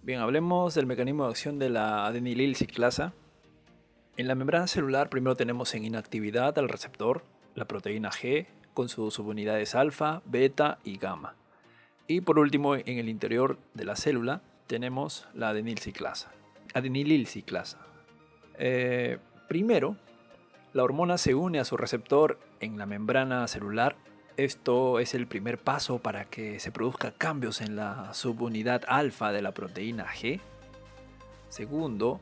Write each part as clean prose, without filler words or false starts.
Bien, hablemos del mecanismo de acción de la adenilil ciclasa. En la membrana celular primero tenemos en inactividad al receptor, la proteína G, con sus subunidades alfa, beta y gamma. Y por último, en el interior de la célula tenemos la adenilil ciclasa. Primero, la hormona se une a su receptor en la membrana celular. Esto es el primer paso para que se produzcan cambios en la subunidad alfa de la proteína G. Segundo,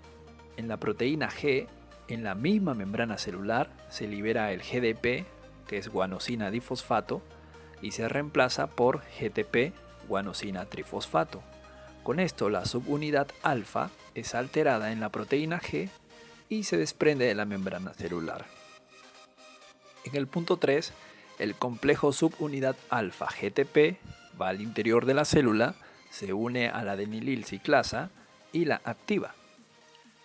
en la proteína G, en la misma membrana celular, se libera el GDP, que es guanosina difosfato, y se reemplaza por GTP, guanosina trifosfato. Con esto, la subunidad alfa es alterada en la proteína G y se desprende de la membrana celular. En el punto 3, el complejo subunidad alfa GTP va al interior de la célula, se une a la adenilil ciclasa y la activa.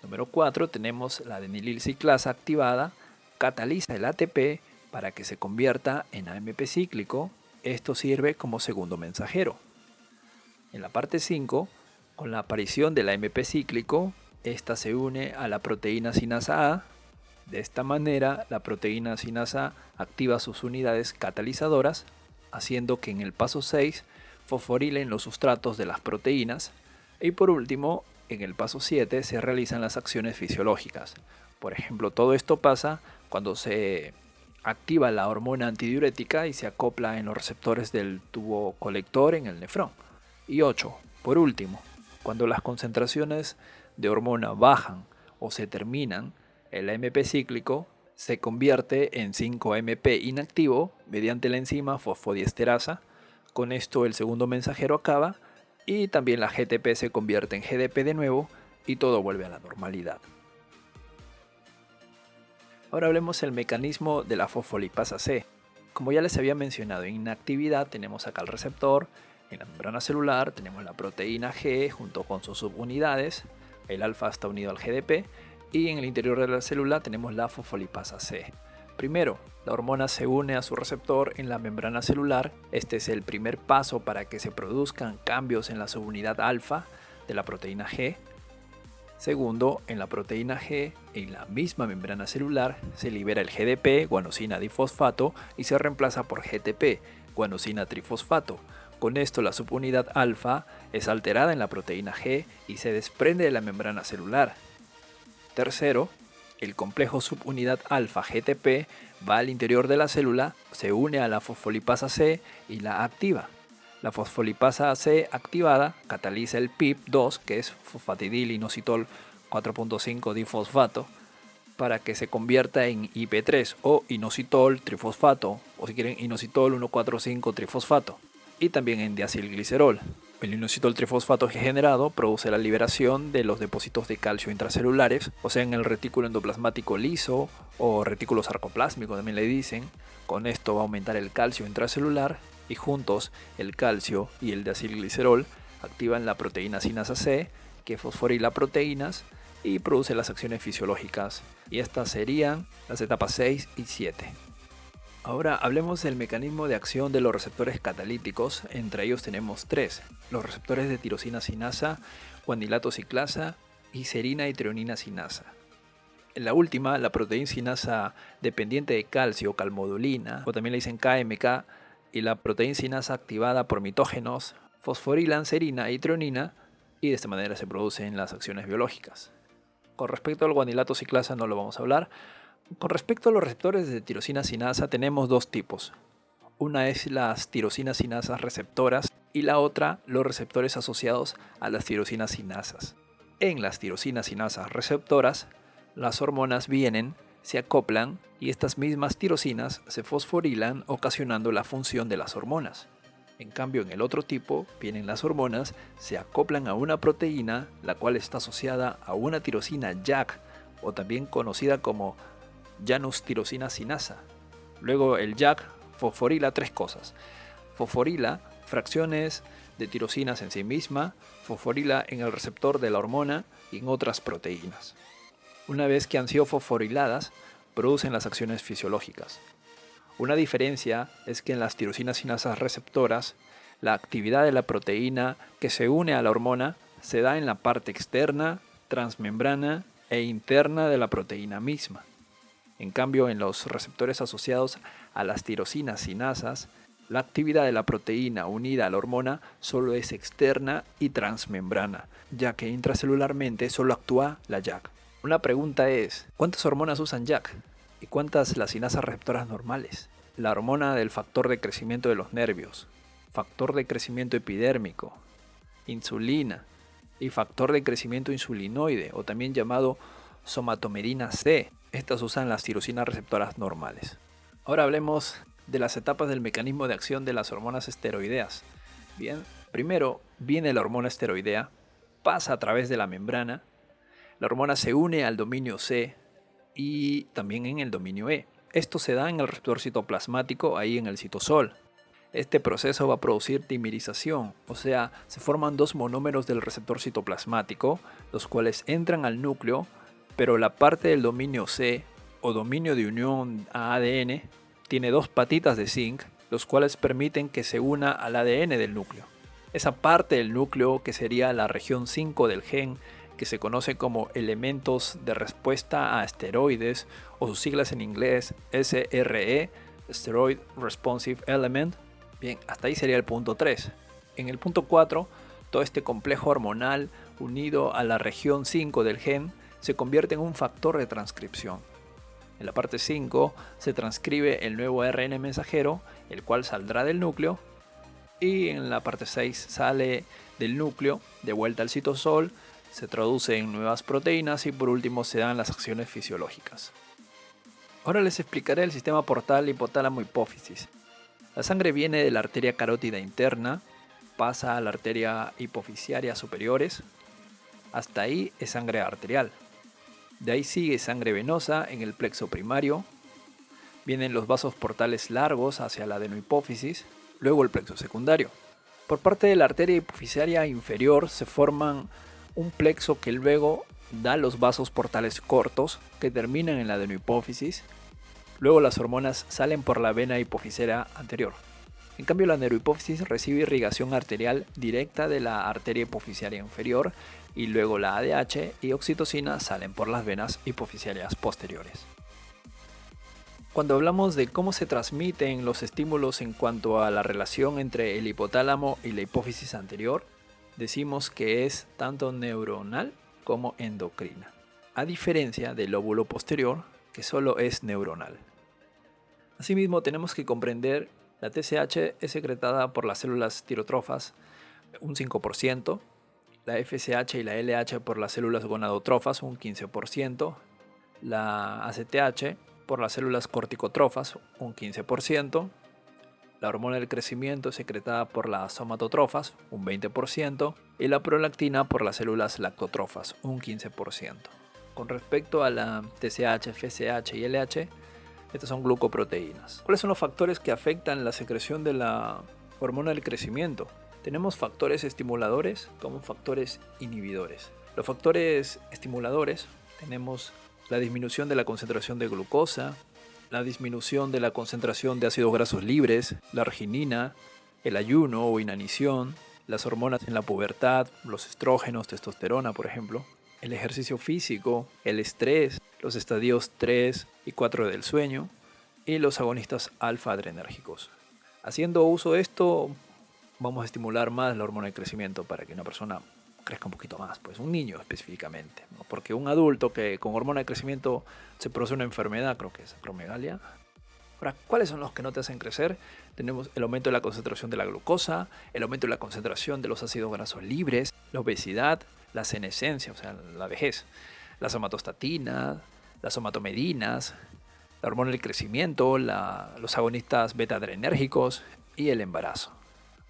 Número 4, tenemos la adenilil ciclasa activada, cataliza el ATP para que se convierta en AMP cíclico. Esto sirve como segundo mensajero. En la parte 5, con la aparición del AMP cíclico, esta se une a la proteína sinasa A. De esta manera, la proteína sinasa activa sus unidades catalizadoras, haciendo que en el paso 6 fosforilen los sustratos de las proteínas. Y por último, en el paso 7 se realizan las acciones fisiológicas. Por ejemplo, todo esto pasa cuando se activa la hormona antidiurética y se acopla en los receptores del tubo colector en el nefrón. Y 8. Por último, cuando las concentraciones de hormona bajan o se terminan, el AMP cíclico se convierte en 5-AMP inactivo mediante la enzima fosfodiesterasa. Con esto el segundo mensajero acaba y también la GTP se convierte en GDP de nuevo y todo vuelve a la normalidad. Ahora hablemos del mecanismo de la fosfolipasa C. Como ya les había mencionado, en inactividad tenemos acá el receptor, en la membrana celular tenemos la proteína G junto con sus subunidades, el alfa está unido al GDP, y en el interior de la célula tenemos la fosfolipasa C. Primero, la hormona se une a su receptor en la membrana celular. Este es el primer paso para que se produzcan cambios en la subunidad alfa de la proteína G. Segundo, en la proteína G, en la misma membrana celular, se libera el GDP, guanosina difosfato, y se reemplaza por GTP, guanosina trifosfato. Con esto la subunidad alfa es alterada en la proteína G y se desprende de la membrana celular. Tercero, el complejo subunidad alfa GTP va al interior de la célula, se une a la fosfolipasa C y la activa. La fosfolipasa C activada cataliza el PIP2, que es fosfatidil-inositol 4.5 difosfato, para que se convierta en IP3 o inositol trifosfato, o si quieren inositol 1,4,5 trifosfato, y también en diacilglicerol. El inositol trifosfato generado produce la liberación de los depósitos de calcio intracelulares, o sea en el retículo endoplasmático liso o retículo sarcoplásmico también le dicen. Con esto va a aumentar el calcio intracelular y juntos el calcio y el diacilglicerol activan la proteína sinasa C, que fosforila proteínas y produce las acciones fisiológicas, y estas serían las etapas 6 y 7. Ahora hablemos del mecanismo de acción de los receptores catalíticos. Entre ellos tenemos 3, los receptores de tirosina sinasa, guanilato ciclasa y serina y treonina sinasa. En la última, la proteína sinasa dependiente de calcio, calmodulina, o también le dicen KMK, y la proteína sinasa activada por mitógenos, fosforilan serina y treonina, y de esta manera se producen las acciones biológicas. Con respecto al guanilato ciclasa no lo vamos a hablar. Con respecto a los receptores de tirosina sinasa tenemos dos tipos. Una es las tirosina sinasas receptoras y la otra los receptores asociados a las tirosinas sinasas. En las tirosinas sinasas receptoras, las hormonas vienen, se acoplan y estas mismas tirosinas se fosforilan ocasionando la función de las hormonas. En cambio, en el otro tipo, vienen las hormonas, se acoplan a una proteína, la cual está asociada a una tirosina JAK, o también conocida como Janus tirosina sinasa. Luego el JAK fosforila 3 cosas. Fosforila fracciones de tirosinas en sí misma, fosforila en el receptor de la hormona y en otras proteínas. Una vez que han sido fosforiladas, producen las acciones fisiológicas. Una diferencia es que en las tirosinas sinasas receptoras, la actividad de la proteína que se une a la hormona se da en la parte externa, transmembrana e interna de la proteína misma. En cambio, en los receptores asociados a las tirosinas sinasas, la actividad de la proteína unida a la hormona solo es externa y transmembrana, ya que intracelularmente solo actúa la JAK. Una pregunta es, ¿cuántas hormonas usan JAK? ¿Y cuántas las sinasas receptoras normales? La hormona del factor de crecimiento de los nervios, factor de crecimiento epidérmico, insulina y factor de crecimiento insulinoide, o también llamado somatomedina C. Estas usan las tirosinas receptoras normales. Ahora hablemos de las etapas del mecanismo de acción de las hormonas esteroideas. Bien, primero viene la hormona esteroidea, pasa a través de la membrana, la hormona se une al dominio C y también en el dominio E. Esto se da en el receptor citoplasmático, ahí en el citosol. Este proceso va a producir dimerización, o sea, se forman dos monómeros del receptor citoplasmático, los cuales entran al núcleo, pero la parte del dominio C o dominio de unión a ADN tiene dos patitas de zinc, los cuales permiten que se una al ADN del núcleo. Esa parte del núcleo, que sería la región 5 del gen, que se conoce como elementos de respuesta a esteroides, o sus siglas en inglés SRE, Steroid Responsive Element. Bien, hasta ahí sería el punto 3. En el punto 4, todo este complejo hormonal unido a la región 5 del gen se convierte en un factor de transcripción. En la parte 5 se transcribe el nuevo ARN mensajero, el cual saldrá del núcleo, y en la parte 6 sale del núcleo, de vuelta al citosol, se traduce en nuevas proteínas y por último se dan las acciones fisiológicas. Ahora les explicaré el sistema portal hipotálamo-hipófisis. La sangre viene de la arteria carótida interna, pasa a la arteria hipofisiaria superiores, hasta ahí es sangre arterial. De ahí sigue sangre venosa en el plexo primario, vienen los vasos portales largos hacia la adenohipófisis, luego el plexo secundario. Por parte de la arteria hipofisiaria inferior se forman un plexo que luego da los vasos portales cortos que terminan en la adenohipófisis. Luego las hormonas salen por la vena hipofisiaria anterior. En cambio, la neurohipófisis recibe irrigación arterial directa de la arteria hipofisiaria inferior y luego la ADH y oxitocina salen por las venas hipofisiarias posteriores. Cuando hablamos de cómo se transmiten los estímulos en cuanto a la relación entre el hipotálamo y la hipófisis anterior, decimos que es tanto neuronal como endocrina, a diferencia del lóbulo posterior, que solo es neuronal. Asimismo, tenemos que comprender la TSH es secretada por las células tirotrofas un 5%, la FSH y la LH por las células gonadotrofas un 15%, la ACTH por las células corticotrofas un 15%, la hormona del crecimiento es secretada por las somatotrofas un 20% y la prolactina por las células lactotrofas un 15%. Con respecto a la TSH, FSH y LH, estas son glucoproteínas. ¿Cuáles son los factores que afectan la secreción de la hormona del crecimiento? Tenemos factores estimuladores como factores inhibidores. Los factores estimuladores tenemos la disminución de la concentración de glucosa, la disminución de la concentración de ácidos grasos libres, la arginina, el ayuno o inanición, las hormonas en la pubertad, los estrógenos, testosterona por ejemplo, el ejercicio físico, el estrés, los estadios 3 y 4 del sueño y los agonistas alfa-adrenérgicos. Haciendo uso de esto, vamos a estimular más la hormona de crecimiento para que una persona crezca un poquito más, pues un niño específicamente, ¿no? Porque un adulto que con hormona de crecimiento se produce una enfermedad, creo que es acromegalia. Ahora, ¿cuáles son los que no te hacen crecer? Tenemos el aumento de la concentración de la glucosa, el aumento de la concentración de los ácidos grasos libres, la obesidad, la senescencia, o sea, la vejez, la somatostatina, las somatomedinas, la hormona del crecimiento, los agonistas beta-adrenérgicos y el embarazo.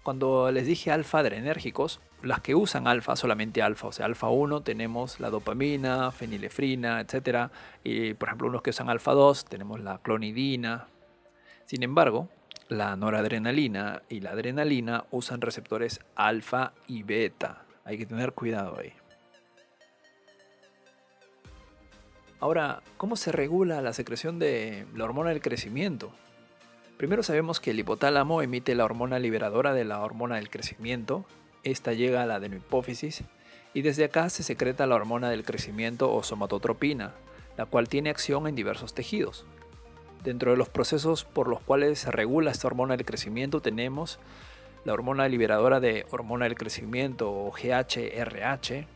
Cuando les dije alfa-adrenérgicos, las que usan alfa, solamente alfa, o sea, alfa 1 tenemos la dopamina, fenilefrina, etc. Y por ejemplo, unos que usan alfa 2 tenemos la clonidina. Sin embargo, la noradrenalina y la adrenalina usan receptores alfa y beta. Hay que tener cuidado ahí. Ahora, ¿cómo se regula la secreción de la hormona del crecimiento? Primero sabemos que el hipotálamo emite la hormona liberadora de la hormona del crecimiento. Esta llega a la adenohipófisis y desde acá se secreta la hormona del crecimiento o somatotropina, la cual tiene acción en diversos tejidos. Dentro de los procesos por los cuales se regula esta hormona del crecimiento tenemos la hormona liberadora de hormona del crecimiento o GHRH.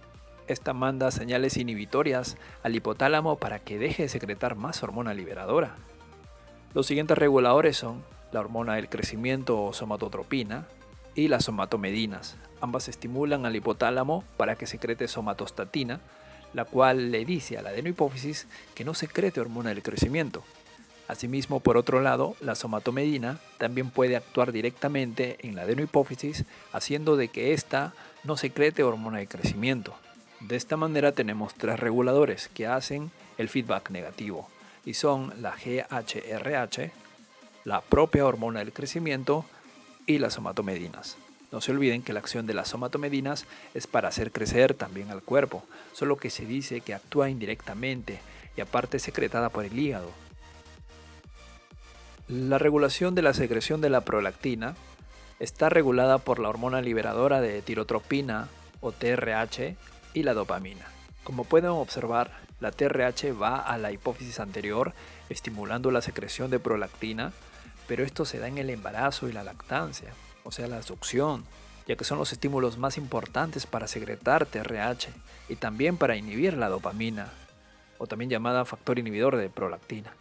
Esta manda señales inhibitorias al hipotálamo para que deje de secretar más hormona liberadora. Los siguientes reguladores son la hormona del crecimiento o somatotropina y las somatomedinas. Ambas estimulan al hipotálamo para que secrete somatostatina, la cual le dice a la adenohipófisis que no secrete hormona del crecimiento. Asimismo, por otro lado, la somatomedina también puede actuar directamente en la adenohipófisis, haciendo de que ésta no secrete hormona de crecimiento. De esta manera tenemos tres reguladores que hacen el feedback negativo, y son la GHRH, la propia hormona del crecimiento y las somatomedinas. No se olviden que la acción de las somatomedinas es para hacer crecer también al cuerpo, solo que se dice que actúa indirectamente y aparte es secretada por el hígado. La regulación de la secreción de la prolactina está regulada por la hormona liberadora de tirotropina o TRH y la dopamina. Como pueden observar, la TRH va a la hipófisis anterior estimulando la secreción de prolactina, pero esto se da en el embarazo y la lactancia, o sea la succión, ya que son los estímulos más importantes para secretar TRH y también para inhibir la dopamina, o también llamada factor inhibidor de prolactina.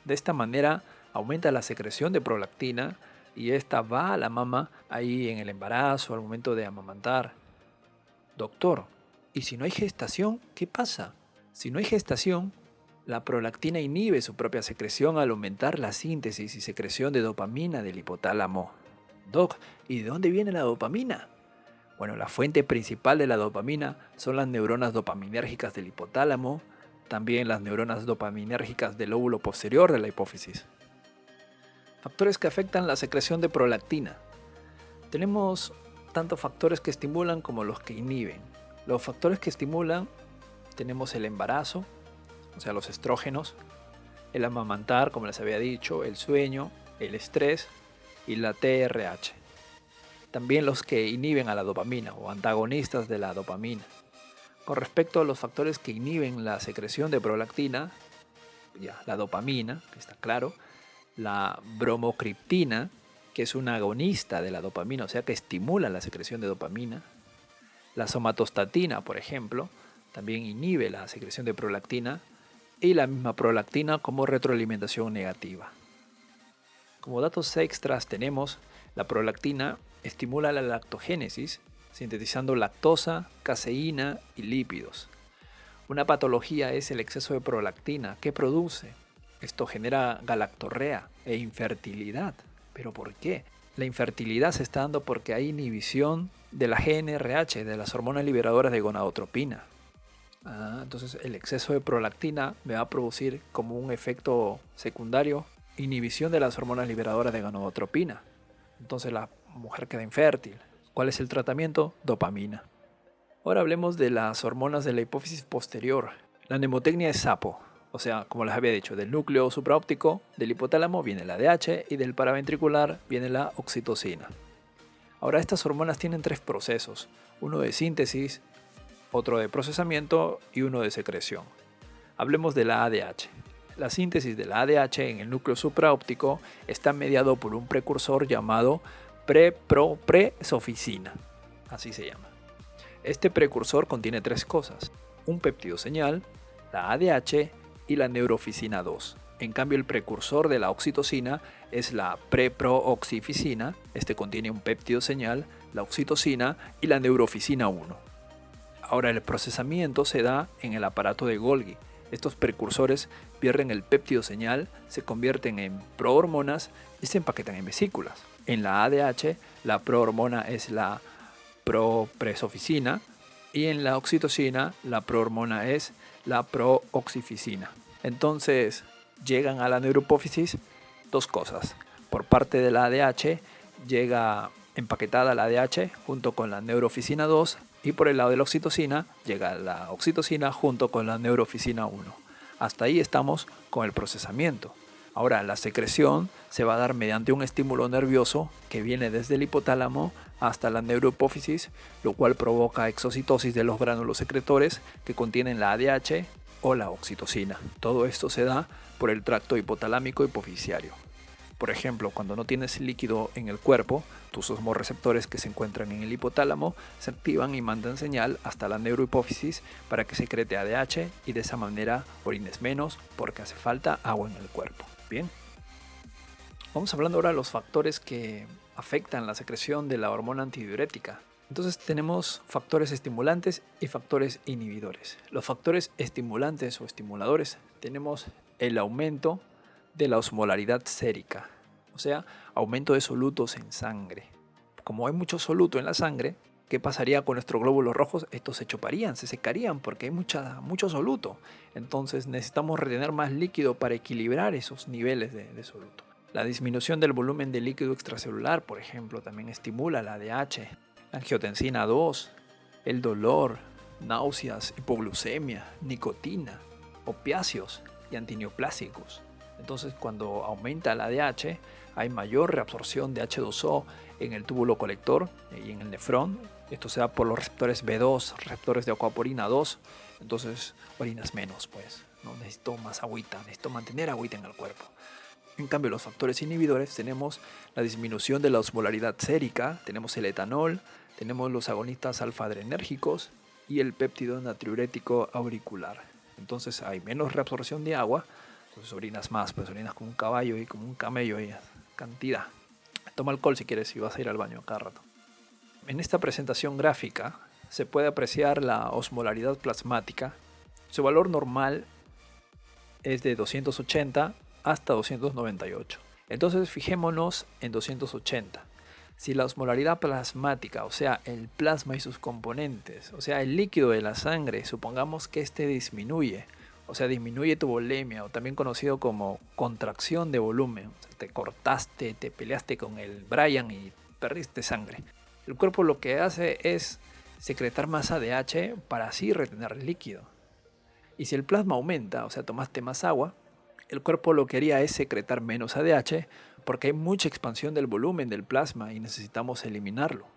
De esta manera aumenta la secreción de prolactina y esta va a la mama ahí en el embarazo, al momento de amamantar. Doctor, ¿y si no hay gestación, qué pasa? Si no hay gestación, la prolactina inhibe su propia secreción al aumentar la síntesis y secreción de dopamina del hipotálamo. Doc, ¿y de dónde viene la dopamina? Bueno, la fuente principal de la dopamina son las neuronas dopaminérgicas del hipotálamo, también las neuronas dopaminérgicas del lóbulo posterior de la hipófisis. Factores que afectan la secreción de prolactina. Tenemos tanto factores que estimulan como los que inhiben. Los factores que estimulan tenemos el embarazo, o sea los estrógenos, el amamantar, como les había dicho, el sueño, el estrés y la TRH. También los que inhiben a la dopamina o antagonistas de la dopamina. Con respecto a los factores que inhiben la secreción de prolactina, ya la dopamina, que está claro, la bromocriptina, que es una agonista de la dopamina, o sea que estimula la secreción de dopamina. La somatostatina, por ejemplo, también inhibe la secreción de prolactina y la misma prolactina como retroalimentación negativa. Como datos extras tenemos, la prolactina estimula la lactogénesis, sintetizando lactosa, caseína y lípidos. Una patología es el exceso de prolactina. ¿Qué produce? Esto genera galactorrea e infertilidad. ¿Pero por qué? La infertilidad se está dando porque hay inhibición de la GNRH, de las hormonas liberadoras de gonadotropina. Entonces el exceso de prolactina me va a producir como un efecto secundario inhibición de las hormonas liberadoras de gonadotropina. Entonces la mujer queda infértil. ¿Cuál es el tratamiento? Dopamina. Ahora hablemos de las hormonas de la hipófisis posterior. La mnemotecnia es SAPO. O sea, como les había dicho, del núcleo supraóptico del hipotálamo viene la ADH y del paraventricular viene la oxitocina. Ahora estas hormonas tienen tres procesos, uno de síntesis, otro de procesamiento y uno de secreción. Hablemos de la ADH. La síntesis de la ADH en el núcleo supraóptico está mediado por un precursor llamado presofficina, así se llama. Este precursor contiene tres cosas, un péptido señal, la ADH y la neurofisina 2. En cambio, el precursor de la oxitocina es la preprooxificina. Este contiene un péptido señal, la oxitocina y la neurofisina 1. Ahora, el procesamiento se da en el aparato de Golgi. Estos precursores pierden el péptido señal, se convierten en prohormonas y se empaquetan en vesículas. En la ADH, la prohormona es la propresofficina y en la oxitocina, la prohormona es la prooxificina. Entonces, llegan a la neurohipófisis dos cosas. Por parte de la ADH, llega empaquetada la ADH junto con la neurofisina 2 y por el lado de la oxitocina, llega la oxitocina junto con la neurofisina 1. Hasta ahí estamos con el procesamiento. Ahora, la secreción se va a dar mediante un estímulo nervioso que viene desde el hipotálamo hasta la neurohipófisis, lo cual provoca exocitosis de los gránulos secretores que contienen la ADH o la oxitocina. Todo esto se da por el tracto hipotalámico hipofisiario. Por ejemplo, cuando no tienes líquido en el cuerpo, tus osmorreceptores que se encuentran en el hipotálamo se activan y mandan señal hasta la neurohipófisis para que secrete ADH y de esa manera orines menos porque hace falta agua en el cuerpo. Bien, vamos hablando ahora de los factores que afectan la secreción de la hormona antidiurética. Entonces tenemos factores estimulantes y factores inhibidores. Los factores estimulantes o estimuladores tenemos el aumento de la osmolaridad sérica, o sea, aumento de solutos en sangre. Como hay mucho soluto en la sangre, ¿qué pasaría con nuestros glóbulos rojos? Estos se chuparían, se secarían porque hay mucho soluto. Entonces necesitamos retener más líquido para equilibrar esos niveles de soluto. La disminución del volumen de líquido extracelular, por ejemplo, también estimula la ADH, angiotensina 2, el dolor, náuseas, hipoglucemia, nicotina, opiáceos y antineoplásicos. Entonces, cuando aumenta la ADH, hay mayor reabsorción de H2O en el túbulo colector y en el nefrón. Esto se da por los receptores B2, receptores de acuaporina 2. Entonces, orinas menos, pues. No necesito más agüita, necesito mantener agüita en el cuerpo. En cambio, los factores inhibidores tenemos la disminución de la osmolaridad sérica, tenemos el etanol, tenemos los agonistas alfa-adrenérgicos y el péptido natriurético auricular. Entonces, hay menos reabsorción de agua. Entonces orinas más, pues orinas como un caballo y como un camello y cantidad. Toma alcohol si quieres y vas a ir al baño cada rato. En esta presentación gráfica se puede apreciar la osmolaridad plasmática. Su valor normal es de 280 hasta 298. Entonces fijémonos en 280. Si la osmolaridad plasmática, o sea, el plasma y sus componentes, o sea, el líquido de la sangre, supongamos que este disminuye, o sea, disminuye tu volemia, o también conocido como contracción de volumen. O sea, te cortaste, te peleaste con el Brian y perdiste sangre. El cuerpo lo que hace es secretar más ADH para así retener líquido. Y si el plasma aumenta, o sea, tomaste más agua, el cuerpo lo que haría es secretar menos ADH porque hay mucha expansión del volumen del plasma y necesitamos eliminarlo.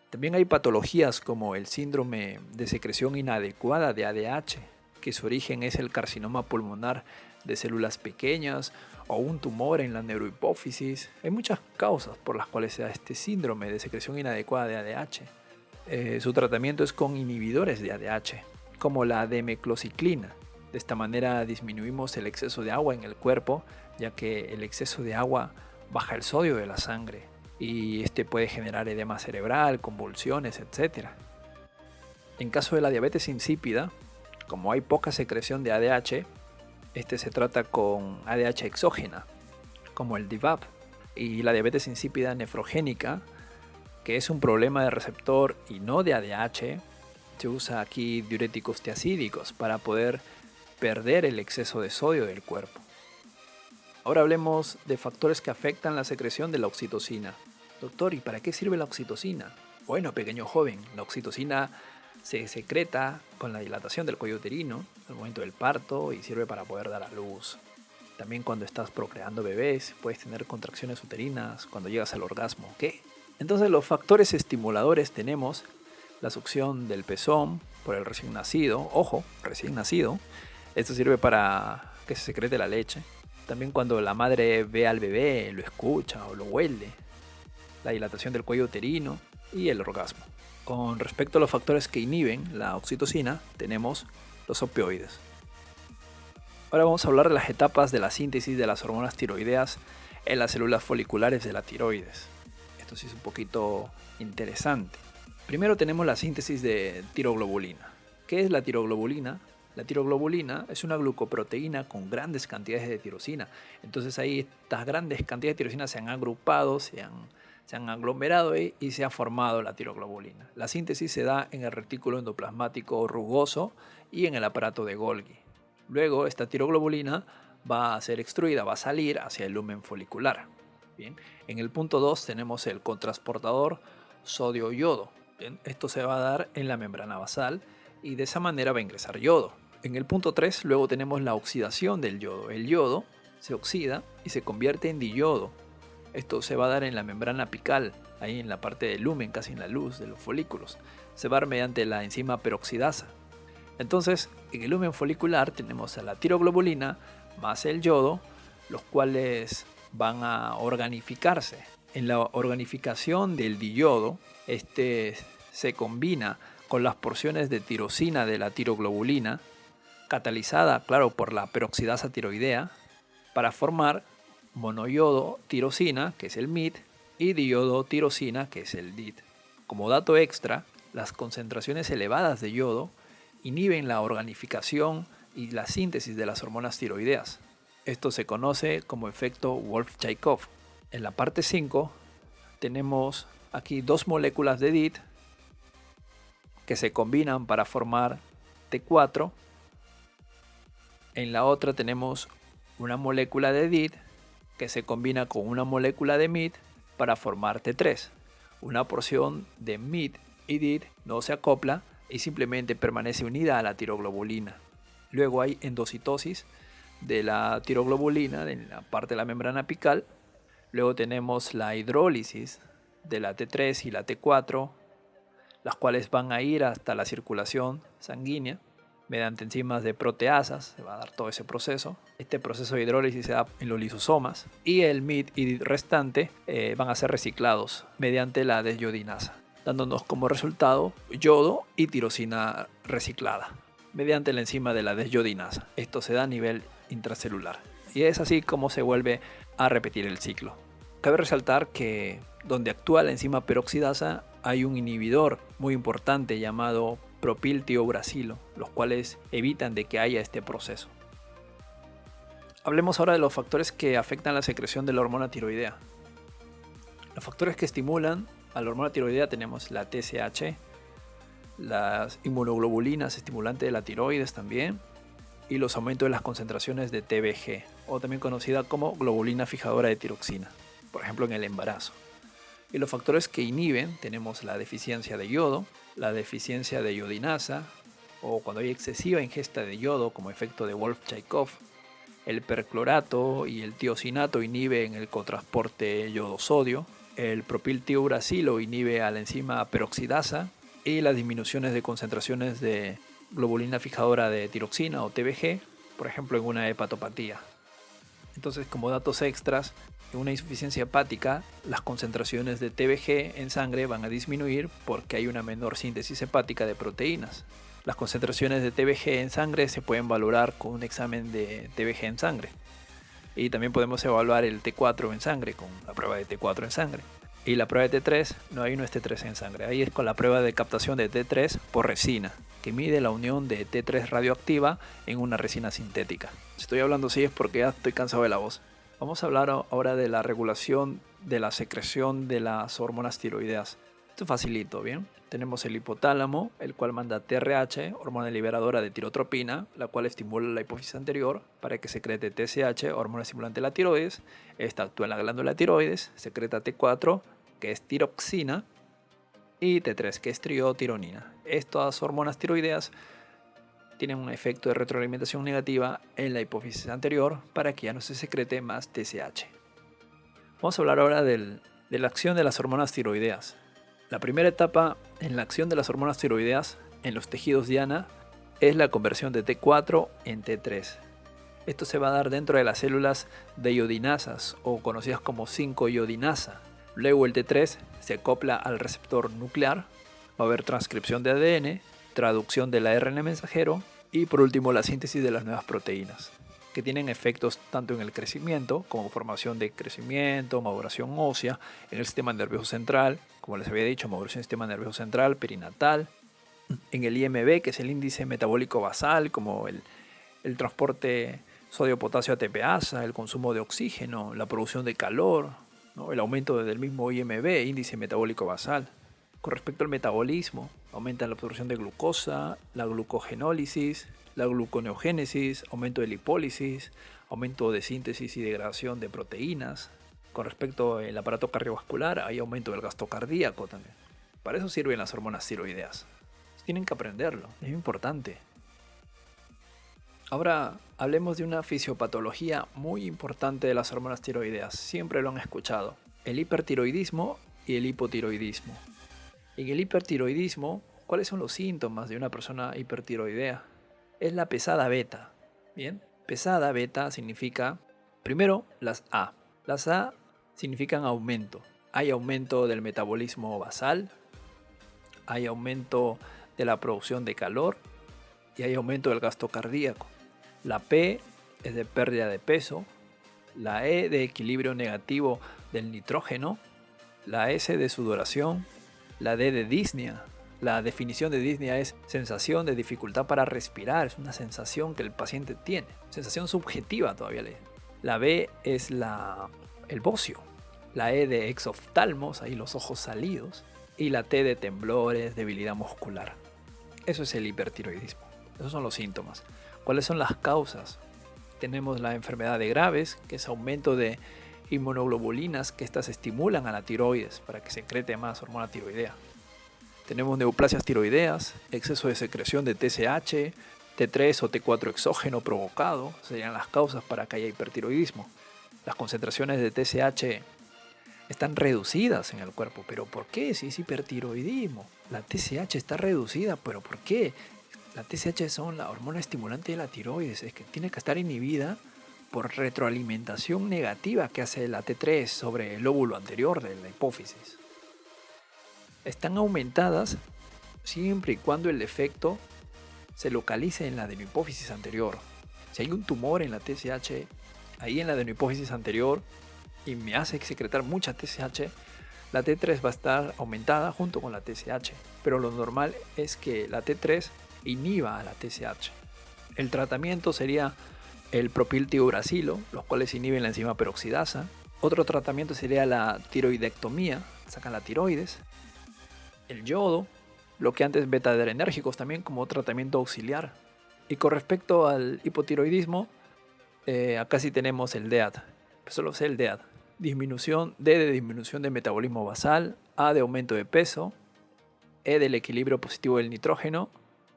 También hay patologías como el síndrome de secreción inadecuada de ADH, que su origen es el carcinoma pulmonar de células pequeñas o un tumor en la neurohipófisis. Hay muchas causas por las cuales se da este síndrome de secreción inadecuada de ADH. Su tratamiento es con inhibidores de ADH, como la demeclociclina. De esta manera disminuimos el exceso de agua en el cuerpo, ya que el exceso de agua baja el sodio de la sangre y este puede generar edema cerebral, convulsiones, etc. En caso de la diabetes insípida, como hay poca secreción de ADH, este se trata con ADH exógena, como el DIVAP, y la diabetes insípida nefrogénica, que es un problema de receptor y no de ADH, se usa aquí diuréticos tiacídicos para poder perder el exceso de sodio del cuerpo. Ahora hablemos de factores que afectan la secreción de la oxitocina. Doctor, ¿y para qué sirve la oxitocina? Bueno, pequeño joven, la oxitocina se secreta con la dilatación del cuello uterino al momento del parto y sirve para poder dar a luz. También cuando estás procreando bebés puedes tener contracciones uterinas cuando llegas al orgasmo. ¿Qué? Entonces los factores estimuladores tenemos la succión del pezón por el recién nacido. Ojo, recién nacido. Esto sirve para que se secrete la leche. También cuando la madre ve al bebé, lo escucha o lo huele. La dilatación del cuello uterino y el orgasmo. Con respecto a los factores que inhiben la oxitocina, tenemos los opioides. Ahora vamos a hablar de las etapas de la síntesis de las hormonas tiroideas en las células foliculares de la tiroides. Esto sí es un poquito interesante. Primero tenemos la síntesis de tiroglobulina. ¿Qué es la tiroglobulina? La tiroglobulina es una glucoproteína con grandes cantidades de tirosina. Entonces ahí estas grandes cantidades de tirosina se han agrupado, se han aglomerado y se ha formado la tiroglobulina. La síntesis se da en el retículo endoplasmático rugoso y en el aparato de Golgi. Luego esta tiroglobulina va a ser extruida, va a salir hacia el lumen folicular. Bien. En el punto 2 tenemos el cotransportador sodio-yodo. Esto se va a dar en la membrana basal y de esa manera va a ingresar yodo. En el punto 3 luego tenemos la oxidación del yodo. El yodo se oxida y se convierte en diyodo. Esto se va a dar en la membrana apical, ahí en la parte del lumen, casi en la luz de los folículos. Se va a dar mediante la enzima peroxidasa. Entonces, en el lumen folicular tenemos a la tiroglobulina más el yodo, los cuales van a organificarse. En la organificación del diyodo, este se combina con las porciones de tirosina de la tiroglobulina, catalizada, claro, por la peroxidasa tiroidea, para formar monoyodo tirosina, que es el MIT, y diyodo tirosina, que es el DIT. Como dato extra, las concentraciones elevadas de yodo inhiben la organificación y la síntesis de las hormonas tiroideas. Esto se conoce como efecto Wolff-Chaikoff. En la parte 5 tenemos aquí dos moléculas de DIT que se combinan para formar T4. En la otra tenemos una molécula de DIT que se combina con una molécula de MIT para formar T3. Una porción de MIT y DIT no se acopla y simplemente permanece unida a la tiroglobulina. Luego hay endocitosis de la tiroglobulina en la parte de la membrana apical. Luego tenemos la hidrólisis de la T3 y la T4, las cuales van a ir hasta la circulación sanguínea mediante enzimas de proteasas. Se va a dar todo ese proceso. Este proceso de hidrólisis se da en los lisosomas y el MIT y DIT restante van a ser reciclados mediante la desyodinasa, dándonos como resultado yodo y tirosina reciclada mediante la enzima de la desyodinasa. Esto se da a nivel intracelular y es así como se vuelve a repetir el ciclo. Cabe resaltar que donde actúa la enzima peroxidasa hay un inhibidor muy importante llamado propiltiouracilo, los cuales evitan de que haya este proceso. Hablemos ahora de los factores que afectan la secreción de la hormona tiroidea. Los factores que estimulan a la hormona tiroidea tenemos la TSH, las inmunoglobulinas estimulantes de la tiroides también, y los aumentos de las concentraciones de TBG, o también conocida como globulina fijadora de tiroxina, por ejemplo en el embarazo. Y los factores que inhiben tenemos la deficiencia de yodo, la deficiencia de iodinasa, o cuando hay excesiva ingesta de yodo como efecto de Wolff-Chaikoff. El perclorato y el tiosinato inhiben el cotransporte yodo-sodio. El propiltiouracilo inhibe a la enzima peroxidasa y las disminuciones de concentraciones de globulina fijadora de tiroxina o TBG, por ejemplo en una hepatopatía. Entonces, como datos extras, en una insuficiencia hepática, las concentraciones de TBG en sangre van a disminuir porque hay una menor síntesis hepática de proteínas. Las concentraciones de TBG en sangre se pueden valorar con un examen de TBG en sangre. Y también podemos evaluar el T4 en sangre con la prueba de T4 en sangre. Y la prueba de T3, no, ahí no es T3 en sangre, ahí es con la prueba de captación de T3 por resina, que mide la unión de T3 radioactiva en una resina sintética. Si estoy hablando así es porque ya estoy cansado de la voz. Vamos a hablar ahora de la regulación de la secreción de las hormonas tiroideas. Esto es facilito, ¿bien? Tenemos el hipotálamo, el cual manda TRH, hormona liberadora de tirotropina, la cual estimula la hipófisis anterior para que secrete TSH, hormona estimulante de la tiroides. Esta actúa en la glándula tiroides, secreta T4, que es tiroxina, y T3, que es triotironina. Estas hormonas tiroideas tienen un efecto de retroalimentación negativa en la hipófisis anterior para que ya no se secrete más TSH. Vamos a hablar ahora de la acción de las hormonas tiroideas. La primera etapa en la acción de las hormonas tiroideas en los tejidos diana es la conversión de T4 en T3. Esto se va a dar dentro de las células de iodinasas o conocidas como 5-iodinasa. Luego el T3 se acopla al receptor nuclear, va a haber transcripción de ADN, traducción del ARN mensajero y por último la síntesis de las nuevas proteínas, que tienen efectos tanto en el crecimiento como formación de crecimiento, maduración ósea, en el sistema nervioso central, como les había dicho, maduración del sistema nervioso central, perinatal, en el IMB, que es el índice metabólico basal, como el transporte sodio-potasio ATPasa, el consumo de oxígeno, la producción de calor, ¿no? El aumento del mismo IMB, índice metabólico basal. Con respecto al metabolismo, aumenta la absorción de glucosa, la glucogenólisis, la gluconeogénesis, aumento de lipólisis, aumento de síntesis y degradación de proteínas. Con respecto al aparato cardiovascular, hay aumento del gasto cardíaco también. Para eso sirven las hormonas tiroideas. Tienen que aprenderlo, es importante. Ahora Hablemos de una fisiopatología muy importante de las hormonas tiroideas. Siempre lo han escuchado. El hipertiroidismo y el hipotiroidismo. En el hipertiroidismo, ¿cuáles son los síntomas de una persona hipertiroidea? Es la pesada beta. Bien, pesada beta significa, primero, las A. Las A significan aumento. Hay aumento del metabolismo basal, hay aumento de la producción de calor y hay aumento del gasto cardíaco. La P es de pérdida de peso, la E de equilibrio negativo del nitrógeno, la S de sudoración, la D de disnea. La definición de disnea es sensación de dificultad para respirar, es una sensación que el paciente tiene, sensación subjetiva todavía le dicen. La B es el bocio, la E de exoftalmos, ahí los ojos salidos, y la T de temblores, debilidad muscular. Eso es el hipertiroidismo, esos son los síntomas. ¿Cuáles son las causas? Tenemos la enfermedad de Graves, que es aumento de inmunoglobulinas, que estas estimulan a la tiroides para que secrete más hormona tiroidea. Tenemos neoplasias tiroideas, exceso de secreción de TSH, T3 o T4 exógeno provocado, serían las causas para que haya hipertiroidismo. Las concentraciones de TSH están reducidas en el cuerpo, pero ¿por qué? Si es hipertiroidismo, la TSH está reducida, pero ¿por qué? La TSH son la hormona estimulante de la tiroides, es que tiene que estar inhibida por retroalimentación negativa que hace la T3 sobre el lóbulo anterior de la hipófisis. Están aumentadas siempre y cuando el defecto se localice en la adenohipófisis anterior. Si hay un tumor en la TSH, ahí en la adenohipófisis anterior, y me hace secretar mucha TSH, la T3 va a estar aumentada junto con la TSH. Pero lo normal es que la T3 inhiba a la TSH. El tratamiento sería el propiltiuracilo, los cuales inhiben la enzima peroxidasa. Otro tratamiento sería la tiroidectomía, sacan la tiroides. El yodo, bloqueantes beta-adrenérgicos también como tratamiento auxiliar. Y con respecto al hipotiroidismo, acá sí tenemos el DEAD. Solo sé el DEAD. Disminución, D de disminución de metabolismo basal, A de aumento de peso, E del equilibrio positivo del nitrógeno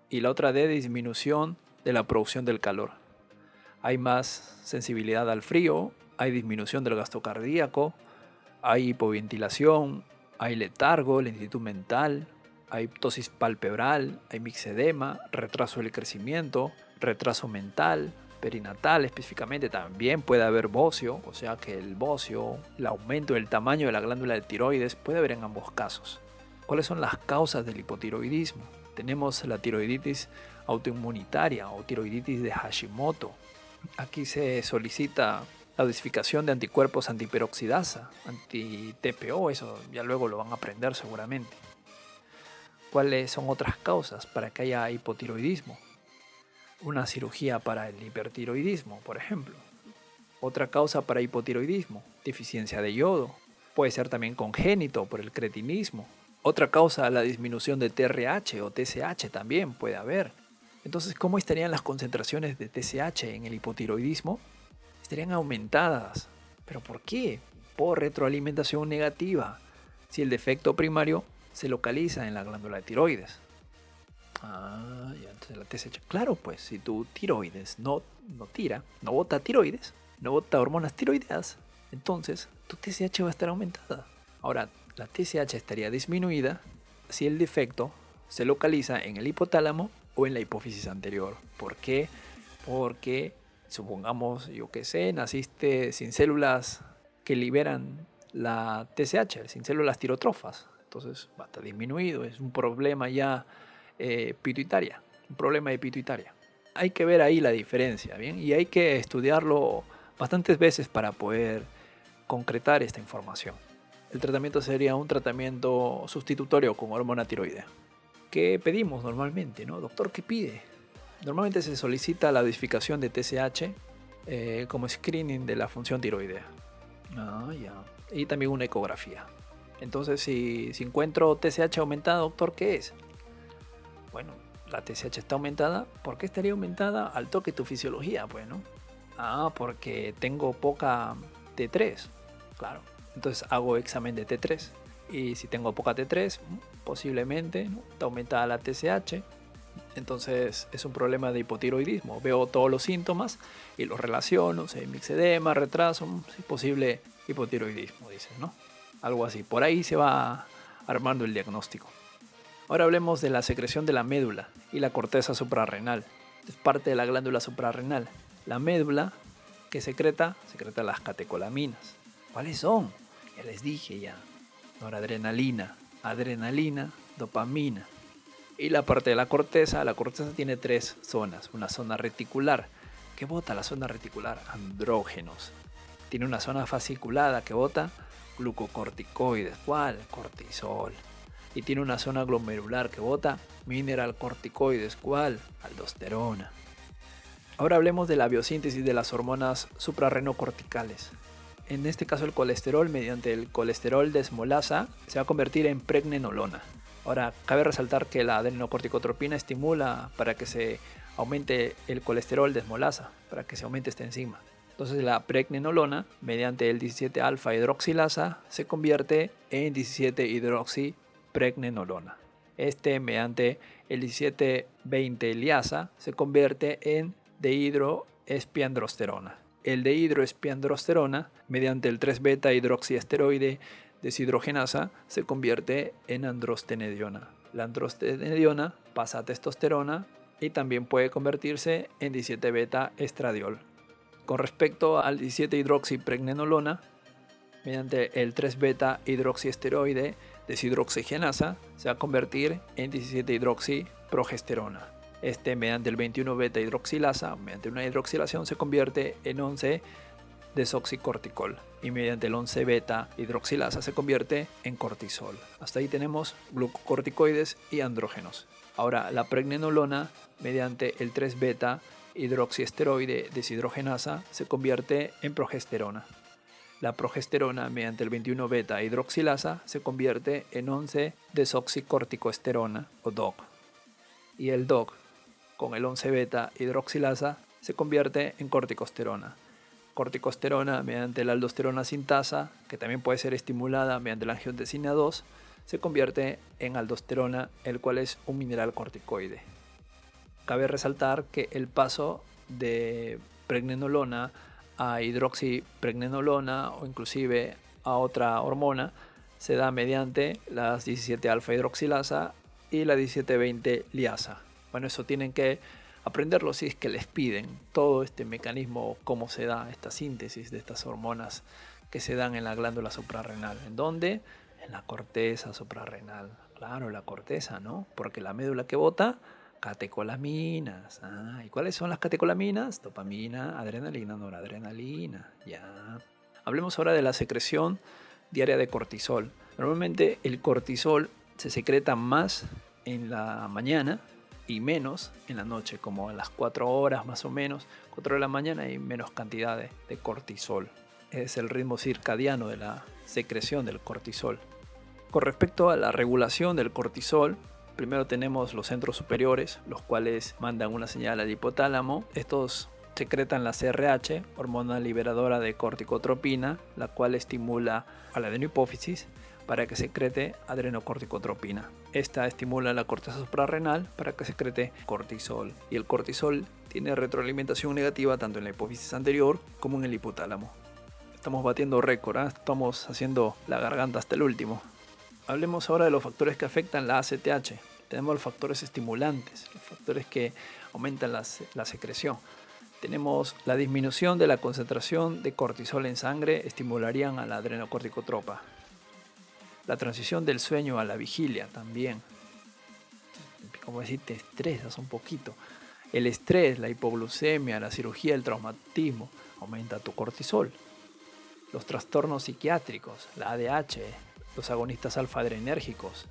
y la otra D de disminución de la producción del calor. Hay más sensibilidad al frío, hay disminución del gasto cardíaco, hay hipoventilación, hay letargo, lentitud mental, hay ptosis palpebral, hay mixedema, retraso del crecimiento, retraso mental, perinatal específicamente también puede haber bocio, o sea que el bocio, el aumento del tamaño de la glándula de tiroides puede haber en ambos casos. ¿Cuáles son las causas del hipotiroidismo? Tenemos la tiroiditis autoinmunitaria o tiroiditis de Hashimoto. Aquí se solicita la dosificación de anticuerpos antiperoxidasa, anti-TPO, eso ya luego lo van a aprender seguramente. ¿Cuáles son otras causas para que haya hipotiroidismo? Una cirugía para el hipertiroidismo, por ejemplo. Otra causa para hipotiroidismo, deficiencia de yodo. Puede ser también congénito por el cretinismo. Otra causa, la disminución de TRH o TSH también puede haber. Entonces, ¿cómo estarían las concentraciones de TSH en el hipotiroidismo? Estarían aumentadas. ¿Pero por qué? Por retroalimentación negativa. Si el defecto primario se localiza en la glándula de tiroides. Ya, entonces la TSH. Claro, pues, si tu tiroides no tira, no bota tiroides, no bota hormonas tiroideas, entonces tu TSH va a estar aumentada. Ahora, la TSH estaría disminuida si el defecto se localiza en el hipotálamo o en la hipófisis anterior. ¿Por qué? Porque, supongamos, yo que sé, naciste sin células que liberan la TSH, sin células tirotrofas. Entonces va a estar disminuido, es un problema ya pituitaria, un problema de pituitaria. Hay que ver ahí la diferencia, ¿bien? Y hay que estudiarlo bastantes veces para poder concretar esta información. El tratamiento sería un tratamiento sustitutorio con hormona tiroidea. ¿Qué pedimos normalmente, no? Doctor, ¿qué pide? Normalmente se solicita la dosificación de TSH como screening de la función tiroidea. Ya. Y también una ecografía. Entonces, si encuentro TSH aumentada, doctor, ¿qué es? Bueno, la TSH está aumentada. ¿Por qué estaría aumentada? Al toque tu fisiología, pues, ¿no? Porque tengo poca T3. Claro. Entonces hago examen de T3. Y si tengo poca T3, posiblemente, ¿no?, está aumentada la TSH. Entonces es un problema de hipotiroidismo. Veo todos los síntomas y los relaciono, mixedema, retraso, es posible hipotiroidismo, dice, ¿no? Algo así. Por ahí se va armando el diagnóstico. Ahora hablemos de la secreción de la médula y la corteza suprarrenal. Es parte de la glándula suprarrenal. La médula que secreta las catecolaminas. ¿Cuáles son? Ya les dije ya. Noradrenalina, adrenalina, dopamina. Y la parte de la corteza tiene 3 zonas. Una zona reticular. ¿Qué bota la zona reticular? Andrógenos. Tiene una zona fasciculada que bota glucocorticoides. ¿Cuál? Cortisol. Y tiene una zona glomerular que bota mineralcorticoides. ¿Cuál? Aldosterona. Ahora hablemos de la biosíntesis de las hormonas suprarrenocorticales. En este caso el colesterol, mediante el colesterol desmolasa, se va a convertir en pregnenolona. Ahora, cabe resaltar que la adrenocorticotropina estimula para que se aumente el colesterol desmolasa, para que se aumente esta enzima. Entonces la pregnenolona, mediante el 17-alfa hidroxilasa, se convierte en 17-hidroxipregnenolona. Mediante el 17-20 liasa, se convierte en dehidroespiandrosterona. El dehidroespiandrosterona, mediante el 3-beta hidroxiesteroide deshidrogenasa, se convierte en androstenediona. La androstenediona pasa a testosterona y también puede convertirse en 17-beta estradiol. Con respecto al 17-hidroxipregnenolona, mediante el 3-beta hidroxiesteroide deshidroxigenasa, se va a convertir en 17-hidroxiprogesterona. Mediante el 21-beta hidroxilasa, mediante una hidroxilación, se convierte en 11-desoxicorticol. Y mediante el 11-beta hidroxilasa se convierte en cortisol. Hasta ahí tenemos glucocorticoides y andrógenos. Ahora, la pregnenolona, mediante el 3-beta hidroxiesteroide deshidrogenasa, se convierte en progesterona. La progesterona, mediante el 21-beta hidroxilasa, se convierte en 11-desoxicorticoesterona o DOC. Y el DOC, con el 11-beta hidroxilasa, se convierte en corticosterona. Corticosterona, mediante la aldosterona sintasa, que también puede ser estimulada mediante la angiotensina 2, se convierte en aldosterona, el cual es un mineral corticoide. Cabe resaltar que el paso de pregnenolona a hidroxipregnenolona o inclusive a otra hormona se da mediante las 17-alfa hidroxilasa y la 17-20 liasa. Bueno, eso tienen que aprenderlo si es que les piden todo este mecanismo, cómo se da esta síntesis de estas hormonas que se dan en la glándula suprarrenal. ¿En dónde? En la corteza suprarrenal. Claro, la corteza, ¿no? Porque la médula que bota, catecolaminas. ¿Y cuáles son las catecolaminas? Dopamina, adrenalina, noradrenalina. Ya. Hablemos ahora de la secreción diaria de cortisol. Normalmente el cortisol se secreta más en la mañana y menos en la noche, como a las 4 horas más o menos, 4 de la mañana hay menos cantidad de cortisol. Es el ritmo circadiano de la secreción del cortisol. Con respecto a la regulación del cortisol, primero tenemos los centros superiores, los cuales mandan una señal al hipotálamo. Estos secretan la CRH, hormona liberadora de corticotropina, la cual estimula a la adenohipófisis para que secrete adrenocorticotropina. Esta estimula la corteza suprarrenal para que secrete cortisol. Y el cortisol tiene retroalimentación negativa tanto en la hipófisis anterior como en el hipotálamo. Estamos batiendo récord, ¿eh? Estamos haciendo la garganta hasta el último. Hablemos ahora de los factores que afectan la ACTH. Tenemos los factores estimulantes, los factores que aumentan la secreción. Tenemos la disminución de la concentración de cortisol en sangre, estimularían a la adrenocorticotropa. La transición del sueño a la vigilia también. Como decir, te estresas un poquito. El estrés, la hipoglucemia, la cirugía, el traumatismo, aumenta tu cortisol. Los trastornos psiquiátricos, la ADH, los agonistas alfa-adrenérgicos,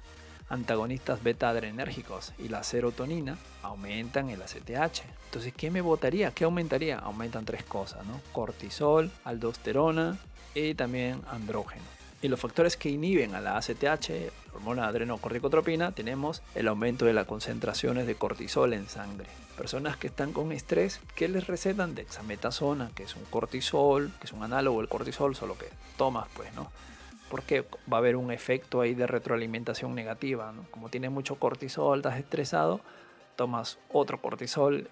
antagonistas beta-adrenérgicos y la serotonina aumentan el ACTH. Entonces, ¿qué me botaría? ¿Qué aumentaría? Aumentan 3 cosas, ¿no? Cortisol, aldosterona y también andrógeno. Y los factores que inhiben a la ACTH, la hormona adrenocorticotropina, tenemos el aumento de las concentraciones de cortisol en sangre. Personas que están con estrés, ¿qué les recetan? Dexametasona, que es un cortisol, que es un análogo del cortisol, solo que tomas, pues, ¿no? Porque va a haber un efecto ahí de retroalimentación negativa, ¿no? Como tienes mucho cortisol, estás estresado, tomas otro cortisol